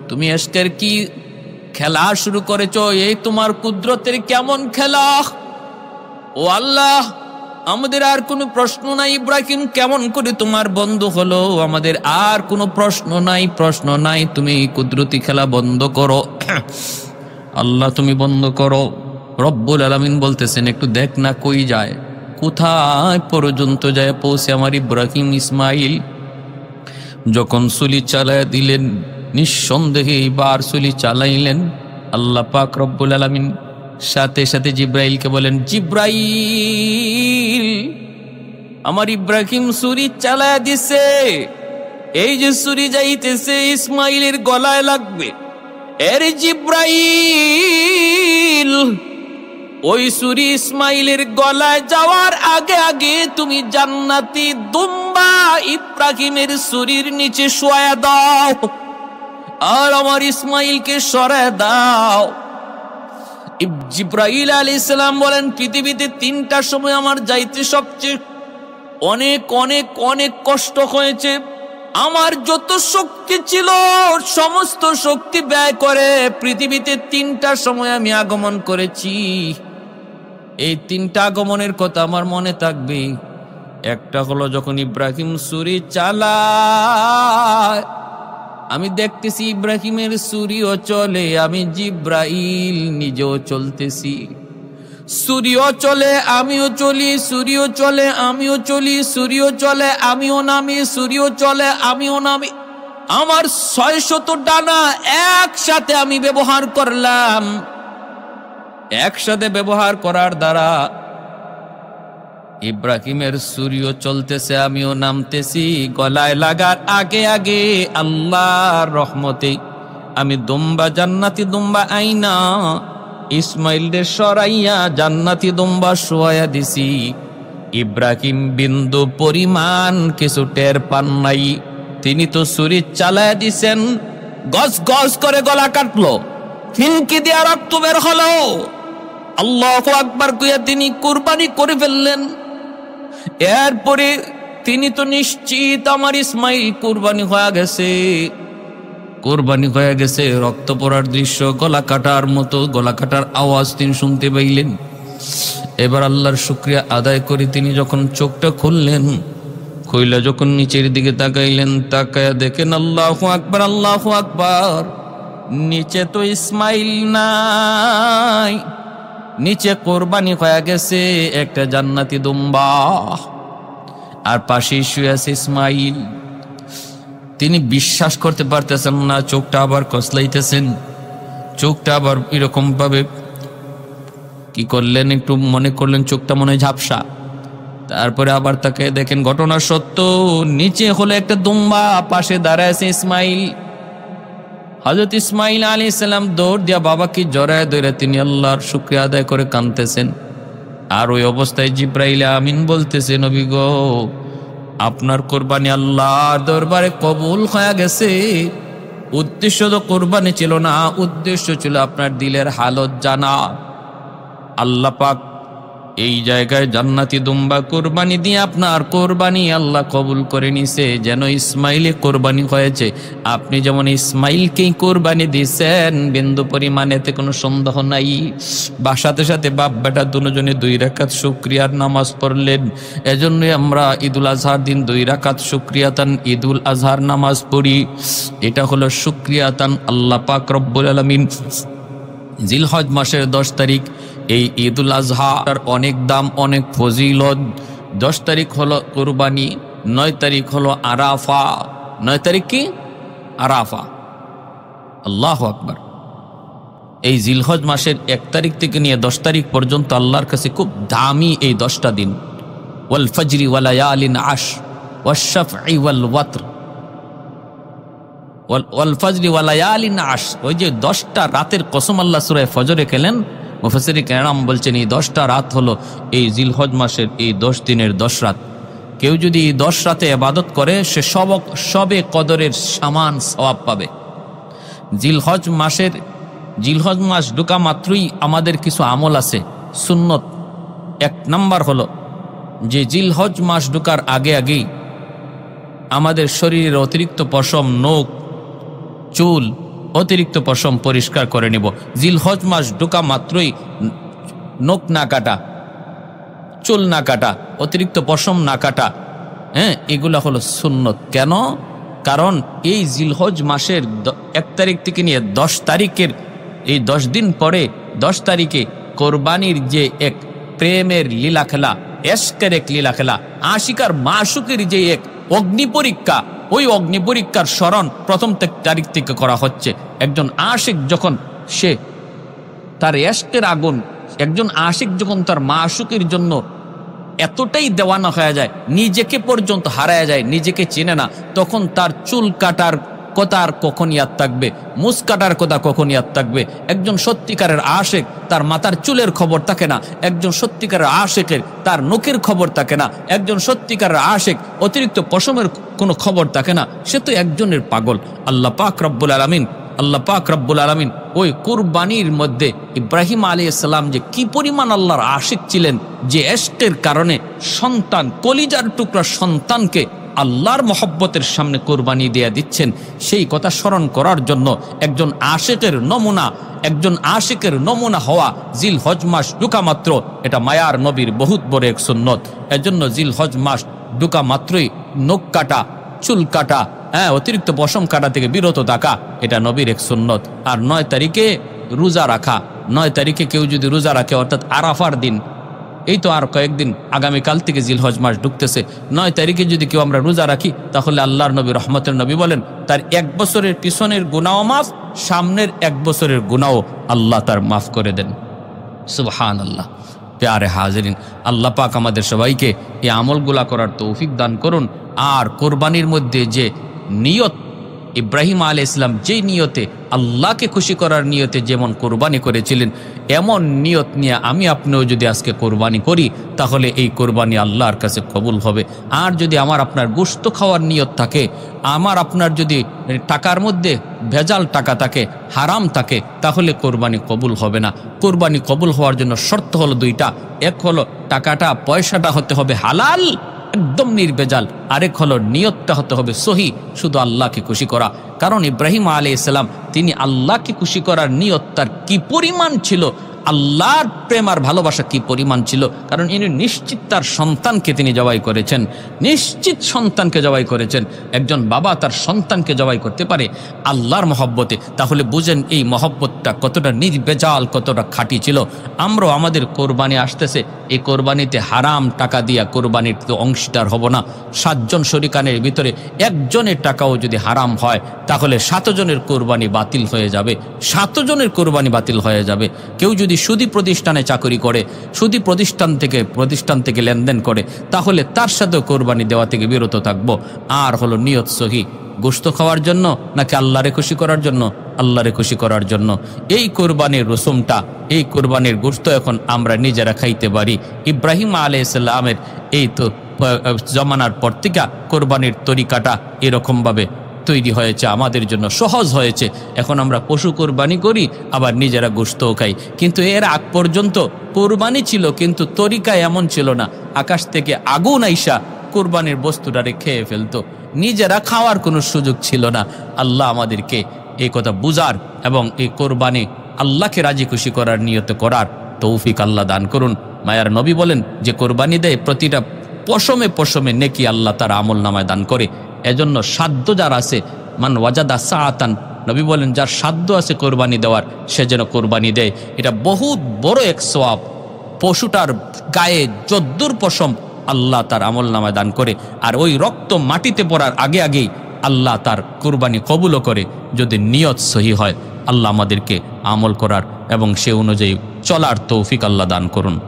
তুমি আজকের কি খেলা শুরু করেছো, এই তোমার কুদরতের কেমন খেলা। ও আল্লাহ, আমাদের আর কোনো প্রশ্ন নাই, ইব্রাহিম কেমন করে তোমার বন্ধু হলো, আমাদের আর কোনো প্রশ্ন নাই, তুমি কুদরতি খেলা বন্ধ করো। আল্লাহ তুমি বন্ধ করো। রব্বুল আলামিন বলতেছেন, একটু দেখ না কই যায়, কোথায় পর্যন্ত যায় পৌঁছে আমার ইব্রাহিম ইসমাইল। যখন ছুরি চালায় দিলেন, নিঃসন্দেহে এইবার ছুরি চালাইলেন। আল্লাহ পাক রব্বুল আলামিন সাথে সাথে জিব্রাইলকে বলেন, জিব্রাইল আমার ইব্রাহিম ছুরি চালায় দিছে, এই যে ছুরি যাইতেছে ইসমাইলের গলায় লাগবে। এর জিব্রাইল ওই ছুরি ইসমাইলের গলায় যাওয়ার আগে আগে তুমি জান্নাতি দুম্বা ইব্রাহিমের ছুরির নিচে শোয়া দাও আর আমার ইসমাইলকে সরায় দাও। জিব্রাইল আলাইহিস সালাম বলেন, পৃথিবীতে 3টা সময় আমার যাইতে সবচেয়ে অনেক অনেক অনেক কষ্ট হয়েছে। আমার যত শক্তি ছিল সমস্ত শক্তি ব্যয় করে পৃথিবীতে 3টা সময় আমি আগমন করেছি। এই 3টা আগমনের কথা আমার মনে থাকবে। একটা হলো যখন ইব্রাহিম ছুরি চালায়, আমি দেখতেছি ইব্রাহিমের ছুরিও চলে, আমি জিব্রাইল নিজেও চলতেছি। ছুরিও চলে আমিও চলি, ছুরিও চলে আমিও চলি, ছুরিও চলে আমিও নামি, ছুরিও চলে আমিও নামি। আমার 600 ডানা একসাথে আমি ব্যবহার করলাম। একসাথে ব্যবহার করার দ্বারা ইব্রাহিমের ছুরিও চলতেছে আমিও নামতেছি। গলায় লাগার আগে আগে আল্লাহর রহমতে আমি দুম্বা জান্নাতি দুম্বা আইনা ইসমাইলের সরাইয়া জান্নাতি দুম্বা শোয়া দিছি। ইব্রাহিম বিন্দু পরিমাণ কিছু টের পান নাই। তিনি তো ছুরি চালায়া দিছেন, গজ গজ করে গলা কাটলো, ফিনকি দিয়া রক্ত বের হলো। আল্লাহু আকবার কইয়া তিনি কুরবানি করে ফেললেন। এরপরে তিনি তো নিশ্চিত আমার ইসমাইল কুরবানি হয়ে গেছে, কুরবানি হয়ে গেছে। রক্ত পড়ার দৃশ্য, গলা কাটার মতো গলা কাটার আওয়াজ তিনি শুনতে পাইলেন। এবার আল্লাহর শুকরিয়া আদায় করে তিনি যখন চোখটা খুললেন, খুইলা যখন নিচের দিকে তাকাইলেন, তাকায়া দেখেন আল্লাহু আকবার, আল্লাহু আকবার, নিচে তো ইসমাইল নাই, নিচে কোরবানি হয়ে গেছে একটা জান্নাতি দুম্বা, আর পাশে শুয়ে আছে ইসমাইল। তিনি বিশ্বাস করতে পারতেছেন না। চোখটা আবার কসলাইতেছেন, চোখটা আবার এরকম ভাবে কি করলেন, একটু মনে করলেন চোখটা মনে হয় ঝাপসা। তারপরে আবার তাকে দেখেন ঘটনা সত্য, নিচে হলো একটা দুম্বা, পাশে দাঁড়ায় আছে ইসমাইল। হযরত ইসমাইল আলাইহিস সালাম দৌড় দিয়া বাবাকে জড়ায় ধরে তিনি আল্লাহর শুকরিয়া আদায় করে কাঁদতেছেন। আর ওই অবস্থায় জিব্রাইল আমিন বলতেছে, নবী গো, আপনার কোরবানি আল্লাহর দরবারে কবুল হয়ে গেছে। উদ্দেশ্য তো কোরবানি ছিল না, উদ্দেশ্য ছিল আপনার দিলের হালত জানা। আল্লাহ পাক এই জায়গায় জান্নাতি দুম্বা কোরবানি দিয়ে আপনার কোরবানি আল্লাহ কবুল করে নিছে। যেন ইসমাইলে কোরবানি হয়েছে, আপনি যেমন ইসমাইলকেই কোরবানি দিয়েছেন, বিন্দু পরিমাণ এতে কোনো সন্দেহ নাই। বা সাথে সাথে বাপ বেটা দুজনে 2 রাকাত শুকরিয়ার নামাজ পড়লেন। এজন্যই আমরা ঈদুল আজহার দিন 2 রাকাত শুকরিয়াতান ঈদুল আজহার নামাজ পড়ি। এটা হলো শুকরিয়াতান আল্লাহ পাক রব্বুল আলামিন জিলহজ মাসের 10 তারিখ এই ঈদুল আজহার অনেক দাম, অনেক ফজিলত। 10 তারিখ হলো কুরবানি, 9 তারিখ হলো আরাফা। 9 তারিখ কি? আরাফা। আল্লাহু আকবার। এই জিলহজ মাসের 1 তারিখ থেকে নিয়ে 10 তারিখ পর্যন্ত আল্লাহর কাছে খুব দামি এই 10টা দিন। ওয়াল ফজরি ওয়া লায়ালিন আশর ওয়াশ শাফঈ ওয়াল ওয়াতর, ওয়াল ফজরি ওয়া লায়ালিন আশর, ওই যে 10টা রাতের কসম আল্লাহ সূরা ফজরে খেলেন। মুফাসসিরিন কেরাম বলছেন এই 10টা রাত হলো এই জিলহজ মাসের এই 10 দিনের 10 রাত। কেউ যদি এই 10 রাতে ইবাদত করে সে সবে কদরের সমান সওয়াব পাবে। জিলহজ মাস ঢোকা মাত্রই আমাদের কিছু আমল আছে সুন্নত। 1 নাম্বার হলো যে জিলহজ মাস ঢোকার আগে আগেই আমাদের শরীরের অতিরিক্ত পশম, নখ, চুল, অতিরিক্ত পশম পরিষ্কার করে নিব। জিলহজ মাস ঢোকা মাত্রই নখ না কাটা, চুল না কাটা, অতিরিক্ত পশম না কাটা, এগুলা হলো সুন্নত। কেন? কারণ এই জিলহজ মাসের 1 তারিখ থেকে নিয়ে 10 তারিখের এই 10 দিন পরে 10 তারিখে কোরবানির যে এক প্রেমের লীলা খেলা, এশকের এক লীলা খেলা, আশিকার মাশুকের যে এক অগ্নি পরীক্ষা, ওই অগ্নি পরীক্ষার স্মরণ 1 তারিখ থেকে করা হচ্ছে। একজন আশিক যখন সে তার এশকের আগুন, একজন আশিক যখন তার মাশুকের জন্য এতটাই দেওয়ানা হয়ে যায়, নিজেকে পর্যন্ত হারায় যায়, নিজেকে চেনে না, তখন তার চুল কাটার কথা আর কখন ইয়াদ থাকবে, মুছ কাটার কথা কখন ইয়াদ থাকবে। একজন সত্যিকারের আশিক তার মাথার চুলের খবর থাকে না, একজন সত্যিকারের আশিকের তার নখের খবর থাকে না, একজন সত্যিকারের আশিক অতিরিক্ত পশমের কোনো খবর থাকে না, সে তো একজনের পাগল। আল্লাহ পাক রব্বুল আলামিন ওই কুরবানির মধ্যে ইব্রাহিম আলাইহিস সালাম যে কি পরিমাণ আল্লাহর আশিক ছিলেন, যে ইশকের কারণে সন্তান, কলিজার টুকরা সন্তানকে আল্লাহর মহব্বতের সামনে কোরবানি দিয়ে দিচ্ছেন, সেই কথা স্মরণ করার জন্য একজন আশিকের নমুনা হওয়া জিলহজ মাস ঢোকা মাত্র, এটা মায়ার নবীর বহুত বড় এক সুন্নত। এজন্য জিলহজ মাস ঢোকা মাত্রই নখ কাটা, চুল কাটা, অতিরিক্ত পশম কাটা থেকে বিরত থাকা, এটা নবীর এক সুন্নত। আর 9 তারিখে রোজা রাখা, 9 তারিখে কেউ যদি রোজা রাখে, অর্থাৎ আরাফার দিন, এই তো আর কয়েকদিন, আগামীকাল থেকে জিলহজ মাস ঢুকতেছে, 9 তারিখে যদি কেউ আমরা রোজা রাখি, তাহলে আল্লাহর নবী রহমতের নবী বলেন তার 1 বছরের পিছনের গুনাহ মাফ, সামনের 1 বছরের গুনাহ আল্লাহ তার মাফ করে দেন। সুবহানাল্লাহ। প্যারে হাজিরিন, আল্লাহ পাক আমাদের সবাইকে এই আমলগুলা করার তৌফিক দান করুন। আর কোরবানির মধ্যে যে নিয়ত, ইব্রাহিম আলাইহিস সালাম যেই নিয়তে, আল্লাহকে খুশি করার নিয়তে যেমন কোরবানি করেছিলেন, এমন নিয়ত নিয়ে আমি আপনিও যদি আজকে কোরবানি করি, তাহলে এই কোরবানি আল্লাহর কাছে কবুল হবে। আর যদি আমার আপনার গোশত খাওয়ার নিয়ত থাকে, আমার আপনার যদি টাকার মধ্যে ভেজাল টাকা থাকে, হারাম থাকে, তাহলে কোরবানি কবুল হবে না। কোরবানি কবুল হওয়ার জন্য শর্ত হলো 2টা। এক হলো টাকাটা, পয়সাটা হতে হবে হালাল, একদম নির্ভেজাল। আরেক হলো নিয়তটা হতে হবে সহি, শুধু আল্লাহকে খুশি করা। কারণ ইব্রাহিম আলাইহিস সালাম তিনি আল্লাহকে খুশি করার নিয়ত তার কি পরিমাণ ছিল, আল্লাহর প্রেম আর ভালোবাসা কি পরিমাণ ছিল, কারণ ইনি নিশ্চিত তার সন্তানকে তিনি জবাই করেছেন, নিশ্চিত সন্তানকে জবাই করেছেন। একজন বাবা তার সন্তানকে জবাই করতে পারে আল্লাহর মহব্বতে, তাহলে বুঝেন এই মহব্বতটা কতটা নির্ভেজাল, কতটা খাঁটি ছিল। আমরাও আমাদের কোরবানি আসতেছে, এই কোরবানিতে হারাম টাকা দিয়া কোরবানির তো অংশীদার হব না। 7 জন শরিকানের ভিতরে একজনের টাকাও যদি হারাম হয়, তাহলে 7 জনের কোরবানি বাতিল হয়ে যাবে, 7 জনের কোরবানি বাতিল হয়ে যাবে। কেউ যদি সুদী প্রতিষ্ঠানে চাকরি করে, সুদী প্রতিষ্ঠান থেকে লেনদেন করে, তাহলে তার সাথে কোরবানি দেওয়া থেকে বিরত থাকবো। আর হলো নিয়ত সহি, গোশত খাওয়ার জন্য নাকি আল্লাহরে খুশি করার জন্য? আল্লাহরে খুশি করার জন্য। এই কোরবানির রসুমটা, এই কোরবানির গোশত এখন আমরা নিজেরা খাইতে পারি। ইব্রাহিম আলাইহিস সালামের এই তো জমানার পর থেকে কোরবানির তরিকাটা এরকমভাবে তৈরি হয়েছে, আমাদের জন্য সহজ হয়েছে। এখন আমরা পশু কোরবানি করি, আবার নিজেরা গোশতও খাই। কিন্তু এর আগ পর্যন্ত কোরবানি ছিল, কিন্তু তরিকা এমন ছিল না। আকাশ থেকে আগুন আইসা কোরবানির বস্তুটারে খেয়ে ফেলতো, নিজেরা খাওয়ার কোনো সুযোগ ছিল না। আল্লাহ আমাদেরকে এই কথা বুঝার এবং এই কোরবানি আল্লাহকে রাজি খুশি করার নিয়ত করার তৌফিক আল্লাহ দান করুন। মায়ার নবী বলেন যে কোরবানি দেয় প্রতিটা পশমে পশমে নেকি আল্লাহ তার আমল নামায় দান করে। এজন্য সাধ্য যার আছে, মান ওয়াজাদা সাআতান, নবী বলেন যার সাধ্য আছে কোরবানি দেওয়ার, সে যেন কোরবানি দেয়। এটা বহুত বড় এক সওয়াব। পশুটার গায়ে যদ্দুর পশম আল্লাহ তার আমল নামায় দান করে। আর ওই রক্ত মাটিতে পড়ার আগে আগেই আল্লাহ তার কুরবানি কবুলও করে যদি নিয়ত সহি হয়। আল্লাহ আমাদেরকে আমল করার এবং সে অনুযায়ী চলার তৌফিক আল্লাহ দান করুন।